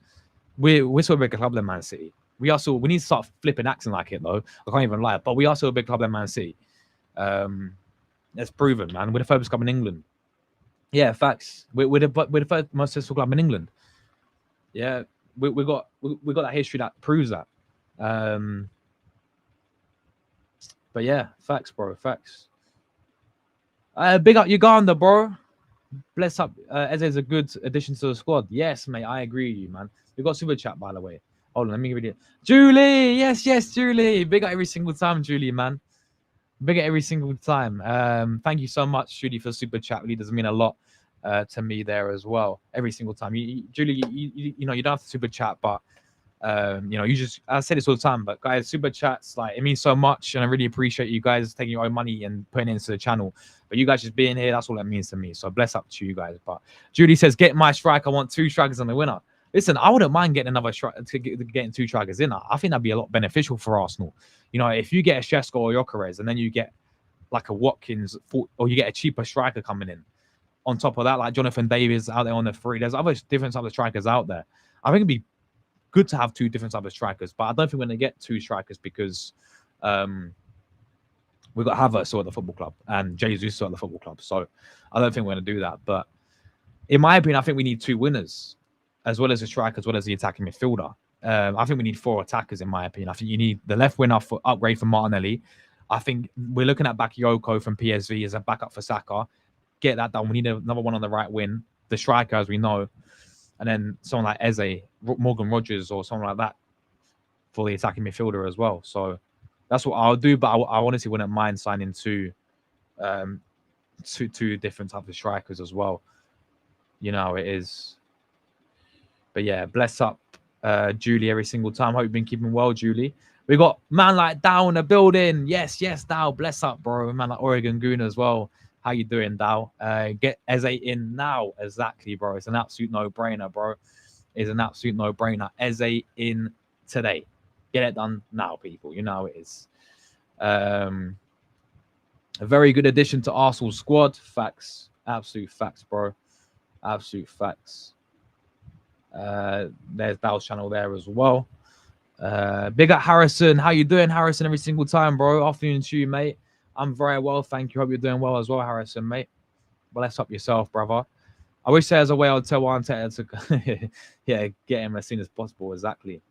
We're still a bigger club than Man City. We need to start flipping acting like it, though. I can't even lie, but we are still a big club than Man City. It's proven, man. We're the furthest club in England. Yeah, facts. We're the first most successful club in England. Yeah, we got that history that proves that. But yeah, facts, bro. Facts. Big up Uganda, bro. Bless up. Eze is a good addition to the squad. Yes, mate. I agree with you, man. We got super chat, by the way. Hold on, let me read it. Julie, yes, Julie. Big up every single time, Julie, man. Big up every single time. Thank you so much, Julie, for super chat. Really does mean a lot to me there as well. Every single time, Julie, you know, you don't have to super chat, but you know, I say this all the time, but guys, super chats, like, it means so much, and I really appreciate you guys taking your own money and putting it into the channel. But you guys just being here, that's all that means to me. So bless up to you guys. But Julie says, get my strike. I want 2 strikers on the winner. Listen, I wouldn't mind getting another getting 2 strikers in. I think that'd be a lot beneficial for Arsenal. You know, if you get a Shesko or Gyökeres, and then you get like a Watkins, or you get a cheaper striker coming in on top of that, like Jonathan Davis out there on the 3. There's other different types of strikers out there. I think it'd be good to have 2 different types of strikers, but I don't think we're going to get 2 strikers because we've got Havertz at the football club and Jesus at the football club. So I don't think we're going to do that. But in my opinion, I think we need 2 winners, as well as a striker, as well as the attacking midfielder. I think we need 4 attackers, in my opinion. I think you need the left winger for upgrade for Martinelli. I think we're looking at Bakayoko from PSV as a backup for Saka. Get that done. We need another one on the right wing. The striker, as we know. And then someone like Eze, Morgan Rogers, or someone like that for the attacking midfielder as well. So that's what I'll do. But I honestly wouldn't mind signing 2 different types of strikers as well. You know how it is. But yeah, bless up Julie every single time. Hope you've been keeping well, Julie. We got man like Dow in the building. Yes, Dow. Bless up, bro. Man like Oregon Goon as well. How you doing, Dow? Get Eze in now. Exactly, bro. It's an absolute no-brainer, bro. It's an absolute no-brainer. Eze in today. Get it done now, people. You know how it is. A very good addition to Arsenal's squad. Facts. Absolute facts, bro. Absolute facts. There's Dow's channel there as well. Big up Harrison. How you doing, Harrison? Every single time, bro. Afternoon to you, mate. I'm very well, thank you. Hope you're doing well as well, Harrison, mate. Bless up yourself, brother. I wish there was a way I'd tell Arteta to yeah, get him as soon as possible. Exactly.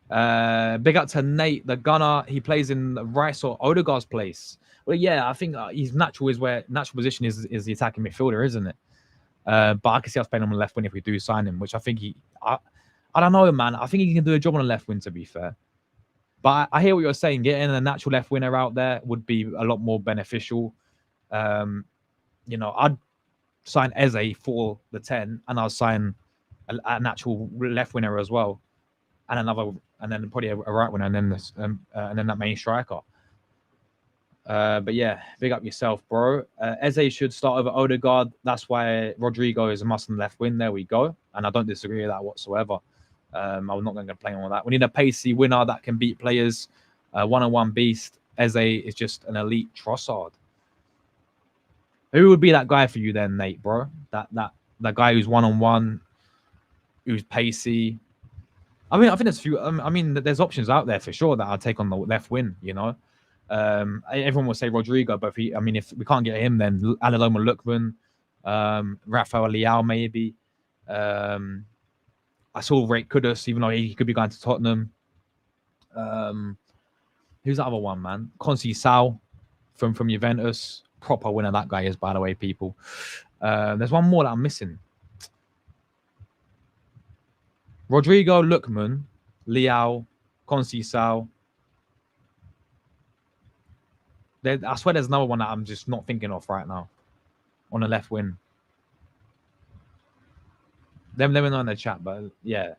Big up to Nate, the gunner. He plays in Rice or Odegaard's place. Well, yeah, I think his natural position is the attacking midfielder, isn't it? But I can see us playing him on the left wing if we do sign him, which I think I don't know, man. I think he can do a job on the left wing, to be fair. But I hear what you're saying. Getting a natural left winger out there would be a lot more beneficial. You know, I'd sign Eze for the 10, and I'll sign an actual left winger as well, and then probably a right winger, and then that main striker. But yeah, big up yourself, bro. Eze should start over Odegaard. That's why Rodrygo is a must on left wing. There we go. And I don't disagree with that whatsoever. I'm not going to complain on that. We need a pacey winner that can beat players. One-on-one beast. Eze is just an elite Trossard. Who would be that guy for you then, Nate, bro? That guy who's one-on-one, who's pacey. I mean, I think there's few. I mean, there's options out there for sure that I'll take on the left wing. You know. Everyone will say Rodrygo, but if we can't get him, then Alaloma Lookman, Rafael Leao maybe. I saw Ray Kudus, even though he could be going to Tottenham. Who's the other one, man? Conceição from Juventus. Proper winner that guy is, by the way, people. There's one more that I'm missing. Rodrygo, Lookman, Leao, Conceição. I swear there's another one that I'm just not thinking of right now on the left wing. Let me know in the chat, but yeah.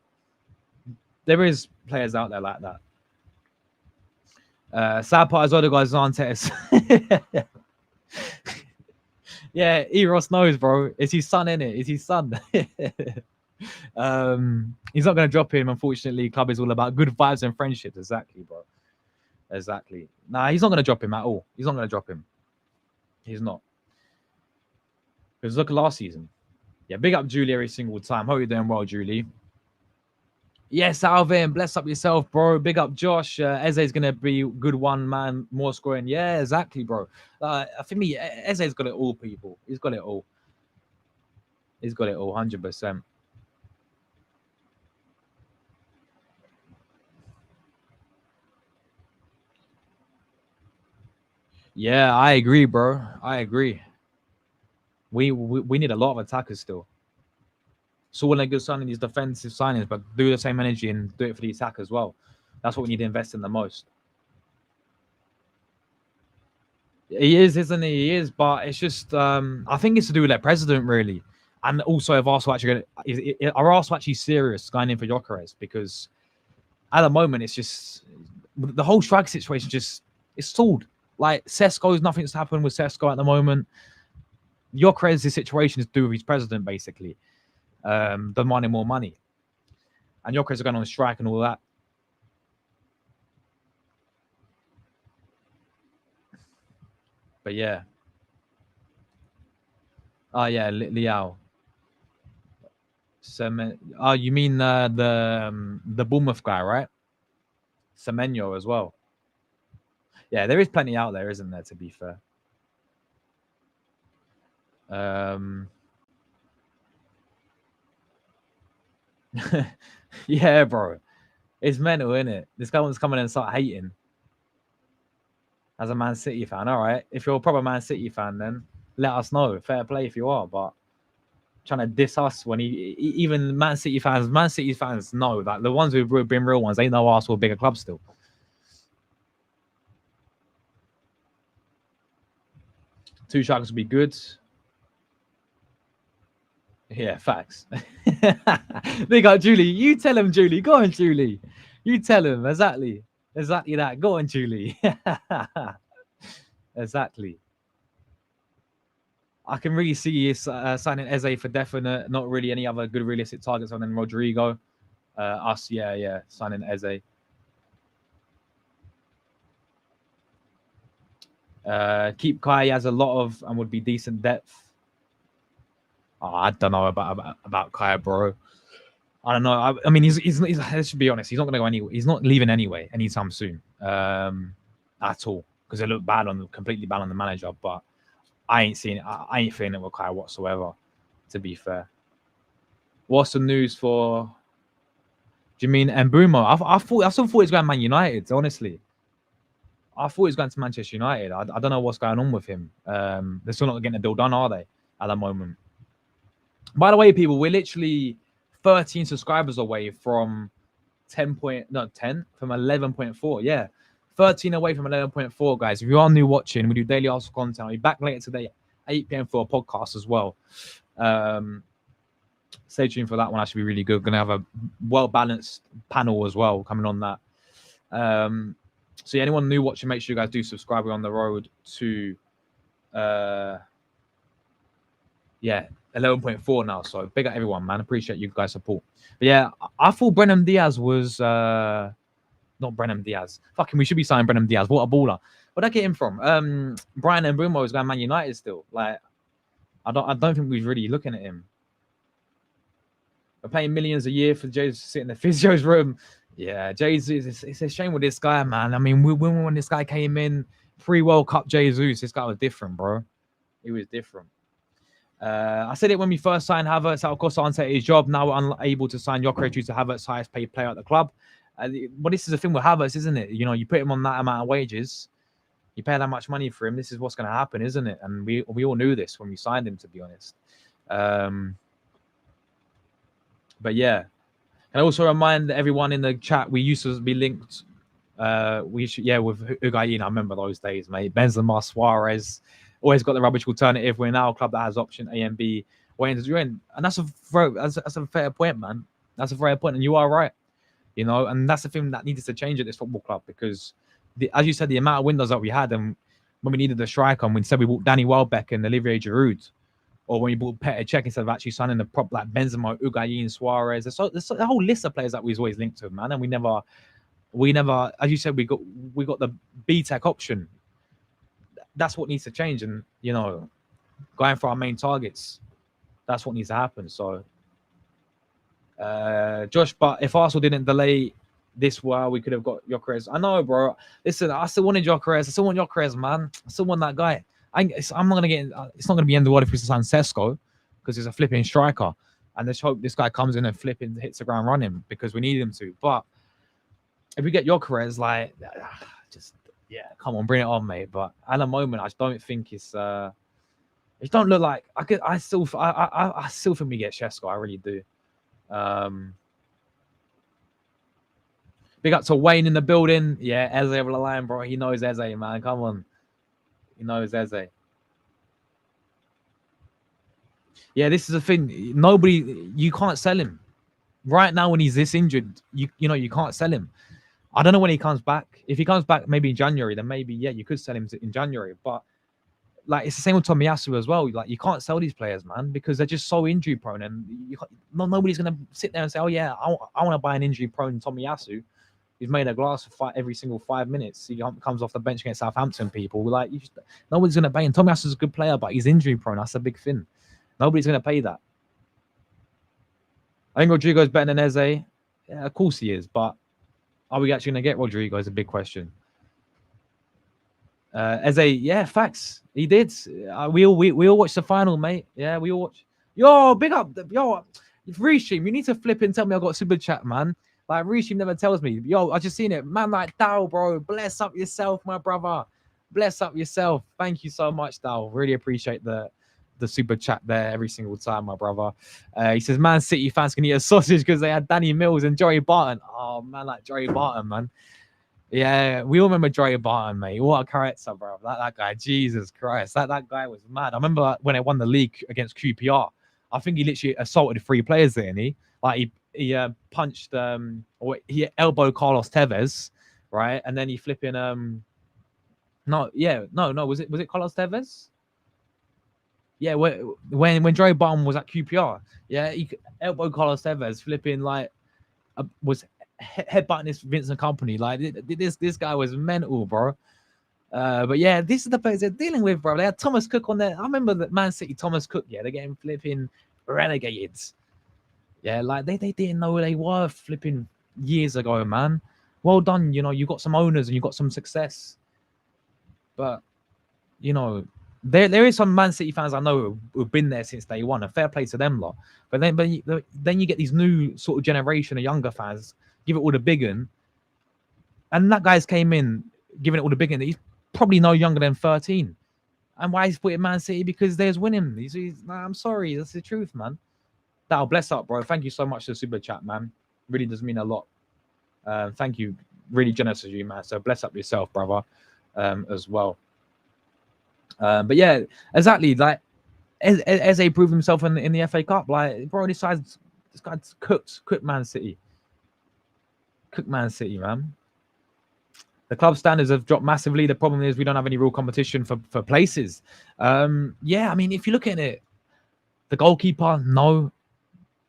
There is players out there like that. Sad part is Odegaard's Arteta. Yeah, Eros knows, bro. It's his son, innit? It's his son. He's not going to drop him, unfortunately. Club is all about good vibes and friendships. Exactly, bro. Exactly. Nah, he's not going to drop him at all. He's not going to drop him. He's not. Because look at last season. Yeah, big up Julie every single time. Hope you're doing well, Julie. Yes, Alvin, bless up yourself, bro. Big up Josh. Eze's going to be good one, man. More scoring. Yeah, exactly, bro. For me, Eze's got it all, people. He's got it all. He's got it all, 100%. Yeah, I agree, bro. I agree. We need a lot of attackers still. So when they're good signing these defensive signings, but do the same energy and do it for the attack as well. That's what we need to invest in the most. He is, isn't he? He is, but it's just I think it's to do with their president really, and also if Arsenal actually are Arsenal actually serious going in for Gyökeres, because at the moment it's just the whole strike situation it's stalled. Like Sesko's, nothing's happened with Sesko at the moment. Gyökeres' situation is to do with his president basically, demanding more money, and Gyökeres are going on strike and all that. But yeah. Oh yeah, Leao. Oh, you mean the Bournemouth guy, right? Semenyo as well. Yeah, there is plenty out there, isn't there? To be fair. Yeah, bro. It's mental, isn't it? This guy wants to come in and start hating. As a Man City fan, all right. If you're a proper Man City fan, then let us know. Fair play if you are, but trying to diss us when even Man City fans know that the ones who've been real ones, they know Arsenal a bigger club still. Two strikers would be good. Yeah, facts. They got Julie. You tell him, Julie. Go on, Julie. You tell him exactly that. Go on, Julie. Exactly. I can really see you signing Eze for definite. Not really any other good realistic targets other than Rodrygo. Yeah, signing Eze. Keep Kai has a lot of and would be decent depth. Oh, I don't know about Kai, bro. I don't know. I mean, he's let's be honest. He's not going to go anywhere. He's not leaving anyway anytime soon, at all, because it looked completely bad on the manager. But I ain't feeling it with Kai whatsoever. To be fair, what's the news for? Do you mean Mbeumo? I still thought he was going to Man United. Honestly, I thought he was going to Manchester United. I don't know what's going on with him. They're still not getting a deal done, are they? At the moment. By the way, people, we're literally 13 subscribers away from 11.4. Yeah, 13 away from 11.4, guys. If you are new watching, we do daily Arsenal content. I'll be back later today, 8 p.m. for a podcast as well. Stay tuned for that one. That should be really good. We're gonna have a well-balanced panel as well coming on that. So yeah, anyone new watching, make sure you guys do subscribe. We're on the road to 11.4 now. So big up everyone, man. Appreciate you guys' support. But yeah, I thought Brenham Diaz was not Brenham Diaz. Fucking, we should be signing Brenham Diaz. What a baller. Where'd I get him from? Brian Mbeumo is going Man United still. Like, I don't think we're really looking at him. We're paying millions a year for Jesus to sit in the physio's room. Yeah, Jesus, it's a shame with this guy, man. I mean, when this guy came in, pre-World Cup Jesus, this guy was different, bro. He was different. I said it when we first signed Havertz. Of course, Arteta his job. Now we're unable to sign Gyökeres due to Havertz's highest paid player at the club. But this is the thing with Havertz, isn't it? You know, you put him on that amount of wages, you pay that much money for him. This is what's going to happen, isn't it? And we all knew this when we signed him, to be honest. But yeah, and also remind everyone in the chat, we used to be linked. With Higuaín. I remember those days, mate. Benzema, Suarez, always got the rubbish alternative. We're now a club that has option A and B. And that's a fair point, man. That's a fair point, and you are right. You know, and that's the thing that needs to change at this football club because, as you said, the amount of windows that we had, and when we needed a striker, and we said we bought Danny Welbeck and Olivier Giroud, or when we bought Petr Cech instead of actually signing the prop like Benzema, Higuaín, Suarez. There's a whole list of players that we was always linked to, man, and we never, as you said, we got the B-Tech option. That's what needs to change, and you know, going for our main targets, that's what needs to happen. So. Josh, but if Arsenal didn't delay this while, we could have got Gyökeres. I know, bro. Listen, I still wanted Gyökeres. I still want Gyökeres, man. I still want that guy. I'm not gonna get. It's not gonna be the end of the world if we sign Sesko because he's a flipping striker, and let's hope this guy comes in and flipping hits the ground running because we need him to. But if we get Gyökeres, like, come on, bring it on, mate. But at the moment, I don't think it's. It don't look like I still think we get Sesko. I really do. Big up to Wayne in the building. Yeah, Eze over the line, bro. He knows Eze, man. Come on. He knows Eze. Yeah, this is the thing. You can't sell him. Right now when he's this injured, you can't sell him. I don't know when he comes back. If he comes back maybe in January, then maybe, yeah, you could sell him in January. But like it's the same with Tomiyasu as well. Like you can't sell these players, man, because they're just so injury prone, and nobody's gonna sit there and say, "Oh yeah, I want to buy an injury prone Tomiyasu. He's made a glass for every single 5 minutes. He comes off the bench against Southampton. People like nobody's gonna pay him. Tomiyasu's a good player, but he's injury prone. That's a big thing. Nobody's gonna pay that. I think Rodrygo's better than Eze. Yeah, of course he is, but are we actually gonna get Rodrygo? Is a big question. Eze, yeah, facts. He did. We all watched the final, mate. Yeah, we all watched. Yo, big up. Yo, Rishim, you need to flip and tell me I got super chat, man. Like Rishim never tells me. Yo, I just seen it. Man, like Dal, bro. Bless up yourself, my brother. Bless up yourself. Thank you so much, Dal. Really appreciate the super chat there every single time, my brother. He says, Man City fans can eat a sausage because they had Danny Mills and Joey Barton. Oh, man, like Joey Barton, man. Yeah, we all remember Joey Barton, mate. What a character, bro. That guy, Jesus Christ. That guy was mad. I remember when I won the league against QPR. I think he literally assaulted 3 players there, didn't he? Like he punched or he elbowed Carlos Tevez, right? And then he flipping no, was it Carlos Tevez? Yeah, when Joey Barton was at QPR, yeah, he elbowed Carlos Tevez, flipping like was headbutting this Vincent Company. Like this guy was mental, bro. But yeah, this is the players they're dealing with, bro. They had Thomas Cook on there. I remember that Man City Thomas Cook. Yeah, they're getting flipping relegated. Yeah, like they didn't know where they were flipping years ago, man. Well done, you got some owners and you got some success. But there is some Man City fans I know who've been there since day one. A fair play to them lot. But then you get these new sort of generation of younger fans. Give it all the big un. And that guy's came in giving it all the big un. He's probably no younger than 13. And why he's putting Man City? Because there's winning. I'm sorry. That's the truth, man. That'll bless up, bro. Thank you so much for the super chat, man. Really does mean a lot. Thank you. really generous of you, man. So bless up yourself, brother, as well. But yeah, exactly. Like Eze proved himself in the FA Cup. Like, bro, this guy's cooked Man City. Cooked Man City, man. The club standards have dropped massively. The problem is we don't have any real competition for places. Yeah, I mean, if you look at it, the goalkeeper, no,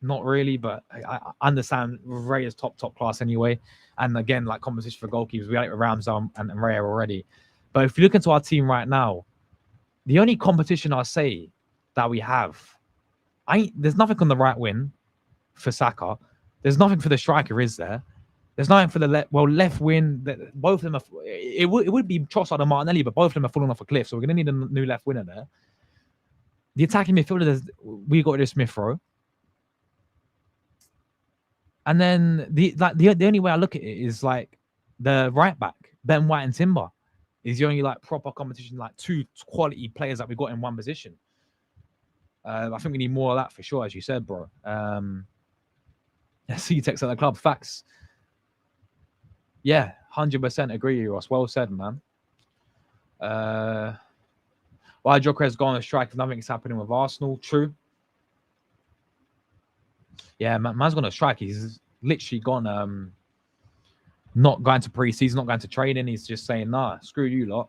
not really. But I understand Ray is top class anyway. And again, like competition for goalkeepers, we had it with Ramsdale and Ray already. But if you look into our team right now, the only competition I say that we have, there's nothing on the right wing for Saka. There's nothing for the striker, is there? There's nothing for the left wing. Both of them are. It would be Trossard and Martinelli, but both of them are falling off a cliff. So we're going to need a new left winger there. The attacking midfielders, we got rid of Smith Rowe. And then the only way I look at it is like the right back, Ben White and Timber, is the only like proper competition, like two quality players that we got in one position. I think we need more of that for sure, as you said, bro. C text at the club, facts. Yeah, 100% agree, Ross. Well said, man. Why Joker's gone on strike if nothing's happening with Arsenal? True. Yeah, man's gone on strike. He's literally gone. Not going to pre-season, not going to training. He's just saying, nah, screw you lot.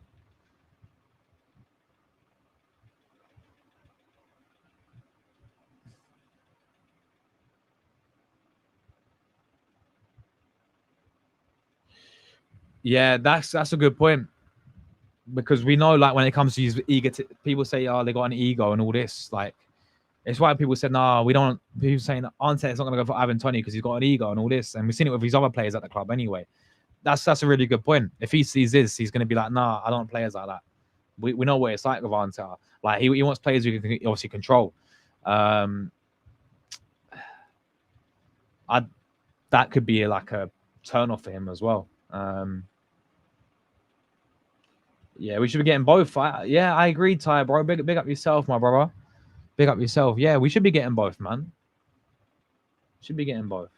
Yeah, that's a good point. Because we know, like, when it comes to these people say, oh, they got an ego and all this. Like, it's why people said, no, we don't. People saying Arteta's not going to go for Ivan Toney because he's got an ego and all this. And we've seen it with his other players at the club anyway. That's a really good point. If he sees this, he's going to be like, nah, I don't want players like that. We know what it's like with Arteta. Like, he wants players who can obviously control. That could be like a turn off for him as well. Yeah, we should be getting both. Yeah, I agree, Ty, bro. Big up yourself, my brother. Big up yourself. Yeah, we should be getting both, man. Should be getting both.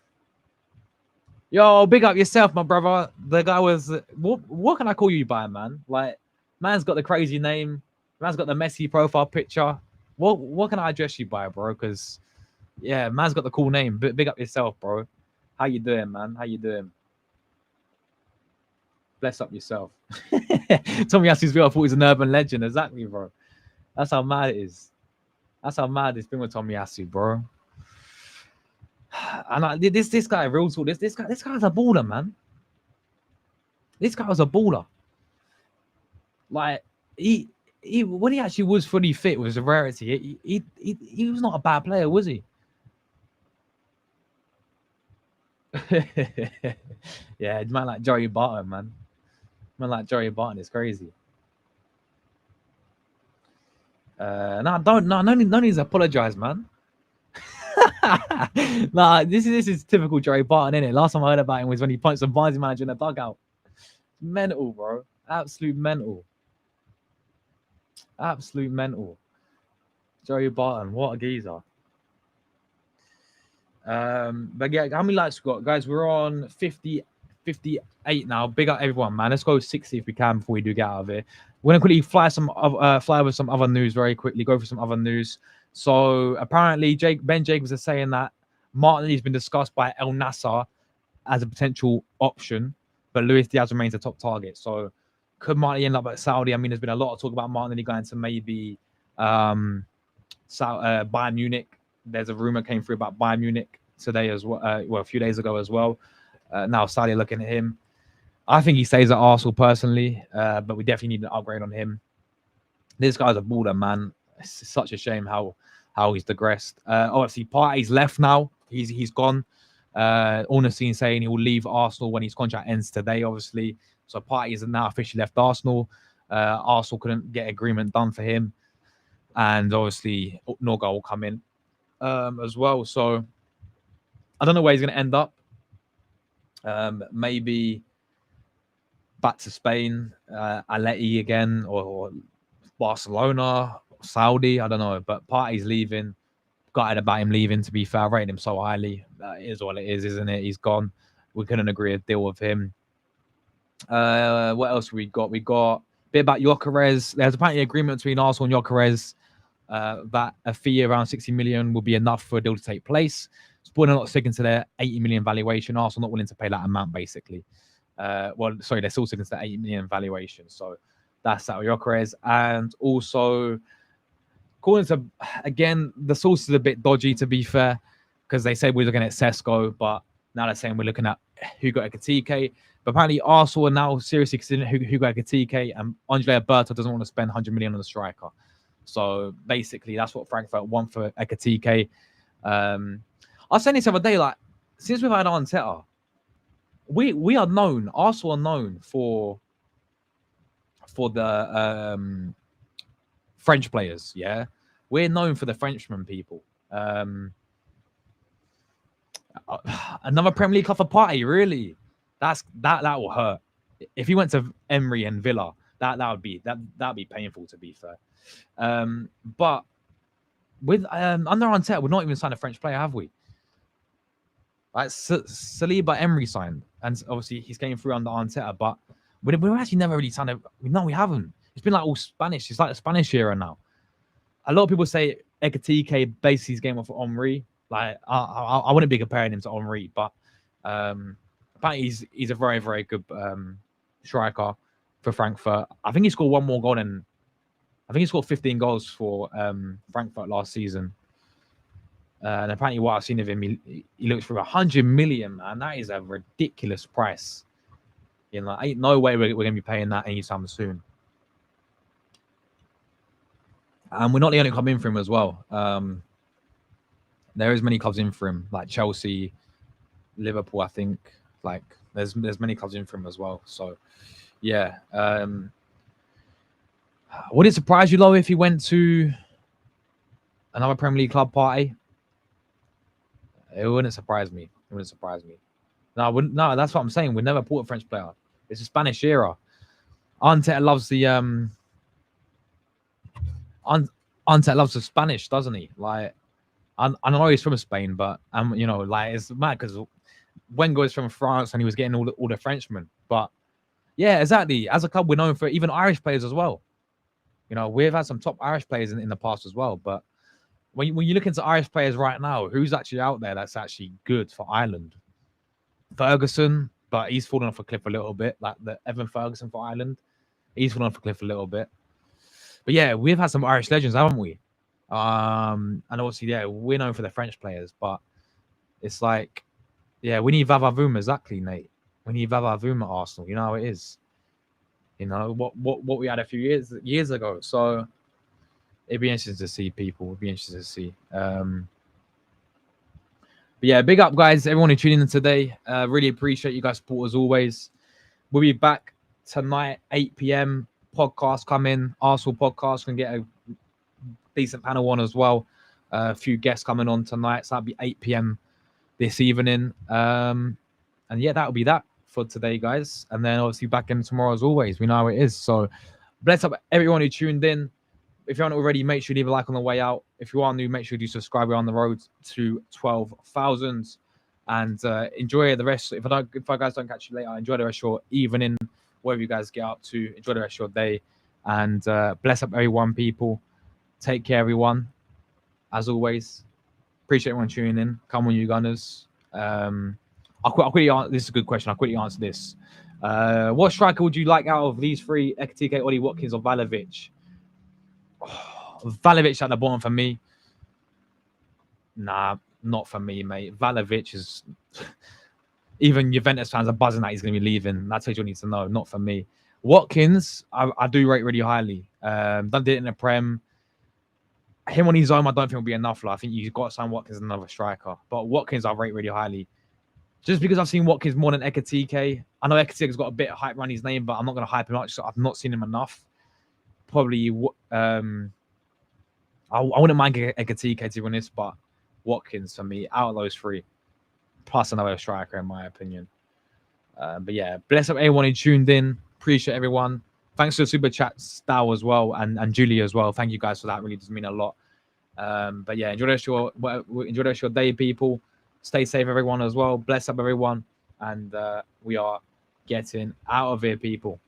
Yo, big up yourself, my brother. The guy was... What can I call you by, man? Like, man's got the crazy name. Man's got the messy profile picture. What can I address you by, bro? Because, yeah, man's got the cool name. Big up yourself, bro. How you doing, man? How you doing? Bless up yourself. Tomiyasu's real. I thought he was an urban legend. Exactly, bro. That's how mad it is. That's how mad it's been with Tomiyasu, bro. And this guy, real talk, this guy's a baller, man. This guy was a baller. Like, he when he actually was fully fit, was a rarity. He was not a bad player, was he? Yeah, man, like Joey Barton, man. Man, like Joey Barton is crazy. No need to apologize, man. Nah, this is typical Joey Barton, isn't it? Last time I heard about him was when he punched the Barnsley manager in the dugout. Mental, bro. Absolute mental. Absolute mental. Joey Barton, what a geezer. But yeah, how many likes we got? Guys, we're on 58 now. Big up everyone, man. Let's go 60 if we can before we do get out of here. We're gonna quickly fly over some other news very quickly. Go for some other news. So apparently, Ben Jacobs is saying that Martinelli's been discussed by El Nassr as a potential option, but Luis Diaz remains a top target. So could Martinelli end up at Saudi? I mean, there's been a lot of talk about Martinelli going to maybe Bayern Munich. There's a rumor came through about Bayern Munich today as well. A few days ago as well. Now Saudi looking at him. I think he stays at Arsenal personally, but we definitely need an upgrade on him. This guy's a baller, man. It's such a shame how he's digressed. Obviously, Partey's left now. He's gone. Ornstein saying he will leave Arsenal when his contract ends today, obviously. So Partey is now officially left Arsenal. Arsenal couldn't get agreement done for him. And obviously, Norga will come in as well. So I don't know where he's going to end up. Maybe back to Spain, Atleti again, or Barcelona, Saudi. I don't know. But Partey's leaving. Gutted about him leaving, to be fair. I rated him so highly. That is all it is, isn't it? He's gone. We couldn't agree a deal with him. What else we got? We got a bit about Gyökeres. There's apparently an agreement between Arsenal and Gyökeres that a fee around 60 million will be enough for a deal to take place. Sporting not sticking to their 80 million valuation. Arsenal not willing to pay that amount, basically. They're still sticking to the 80 million valuation. So that's that with Gyökeres. And also, according to, again, the source is a bit dodgy, to be fair, because they said we're looking at Sesko, but now they're saying we're looking at Hugo Ekitike. But apparently Arsenal are now seriously considering Hugo Ekitike, and Andre Alberto doesn't want to spend 100 million on the striker. So basically, that's what Frankfurt want for Ekitike. I was saying this the other day, like, since we've had Arteta, we are known, Arsenal are known for the French players, yeah? We're known for the Frenchman, people. Another Premier League club for Partey, really? That will hurt. If he went to Emery and Villa, that'd be painful, to be fair. But with under Arteta, we're not even signed a French player, have we? Like Saliba Emery signed, and obviously he's came through under Arteta, but we've actually never really signed a. No, we haven't. It's been like all Spanish. It's like the Spanish era now. A lot of people say Ekitike based his game off of Henry. Like I wouldn't be comparing him to Henry, but apparently he's a very, very good striker for Frankfurt. I think he scored one more goal than. I think he scored 15 goals for Frankfurt last season. And apparently what I've seen of him, he looks for 100 million, man. That is a ridiculous price. You know, ain't no way we're going to be paying that anytime soon. And we're not the only club in for him as well. There is many clubs in for him, like Chelsea, Liverpool, I think. Like, there's many clubs in for him as well. So, yeah. Would it surprise you, though, if he went to another Premier League club party? It wouldn't surprise me. It wouldn't surprise me. No, I wouldn't. No, that's what I'm saying. We'd never bought a French player. It's a Spanish era. Arteta loves the Arteta loves the Spanish, doesn't he? Like, I know he's from Spain, but you know, like, it's mad because Wenger is from France and he was getting all the Frenchmen. But yeah, exactly. As a club, we're known for even Irish players as well. You know, we've had some top Irish players in the past as well. But when you look into Irish players right now, who's actually out there that's actually good for Ireland? Ferguson, but he's fallen off a cliff a little bit. Like the Evan Ferguson for Ireland, he's fallen off a cliff a little bit. But yeah, we've had some Irish legends, haven't we? And obviously, yeah, we're known for the French players, but it's like, yeah, we need Vavavoom, exactly, Nate. We need Vavavoom at Arsenal. You know how it is. You know what we had a few years ago. So it'd be interesting to see, people. It'd be interesting to see. But yeah, big up, guys. Everyone who tuned in today. Really appreciate you guys' support as always. We'll be back tonight, 8 p.m. Podcast coming. Arsenal podcast. Can get a decent panel on as well. A few guests coming on tonight. So that'll be 8 p.m. this evening. And yeah, that'll be that for today, guys. And then obviously back in tomorrow as always. We know how it is. So bless up everyone who tuned in. If you aren't already, make sure you leave a like on the way out. If you are new, make sure you subscribe. We're on the road to 12,000. And enjoy the rest. If I guys don't catch you later, enjoy the rest of your evening, wherever you guys get up to. Enjoy the rest of your day. And bless up everyone, people. Take care, everyone. As always, appreciate everyone tuning in. Come on, you Gunners. I'll quickly answer. This is a good question. I'll quickly answer this. What striker would you like out of these three? Ekitike, Ollie Watkins, or Vlahovic? Vlahovic at the bottom for me. Nah, not for me, mate. Vlahovic is... Even Juventus fans are buzzing that he's going to be leaving. That's what you need to know. Not for me. Watkins, I do rate really highly. Done it in the Prem. Him on his own, I don't think will be enough. Like, I think you've got to sign Watkins as another striker. But Watkins, I rate really highly. Just because I've seen Watkins more than Ekitike. I know Ekitike's got a bit of hype around his name, but I'm not going to hype him up. So I've not seen him enough. Probably, I wouldn't mind Ekitike, to be honest, but Watkins for me, out of those three, plus another striker, in my opinion. But yeah, bless up everyone who tuned in. Appreciate everyone. Thanks to the super chat style as well, and Julie as well. Thank you guys for that. Really does mean a lot. But yeah, enjoy the rest of your day, people. Stay safe, everyone, as well. Bless up everyone, and we are getting out of here, people.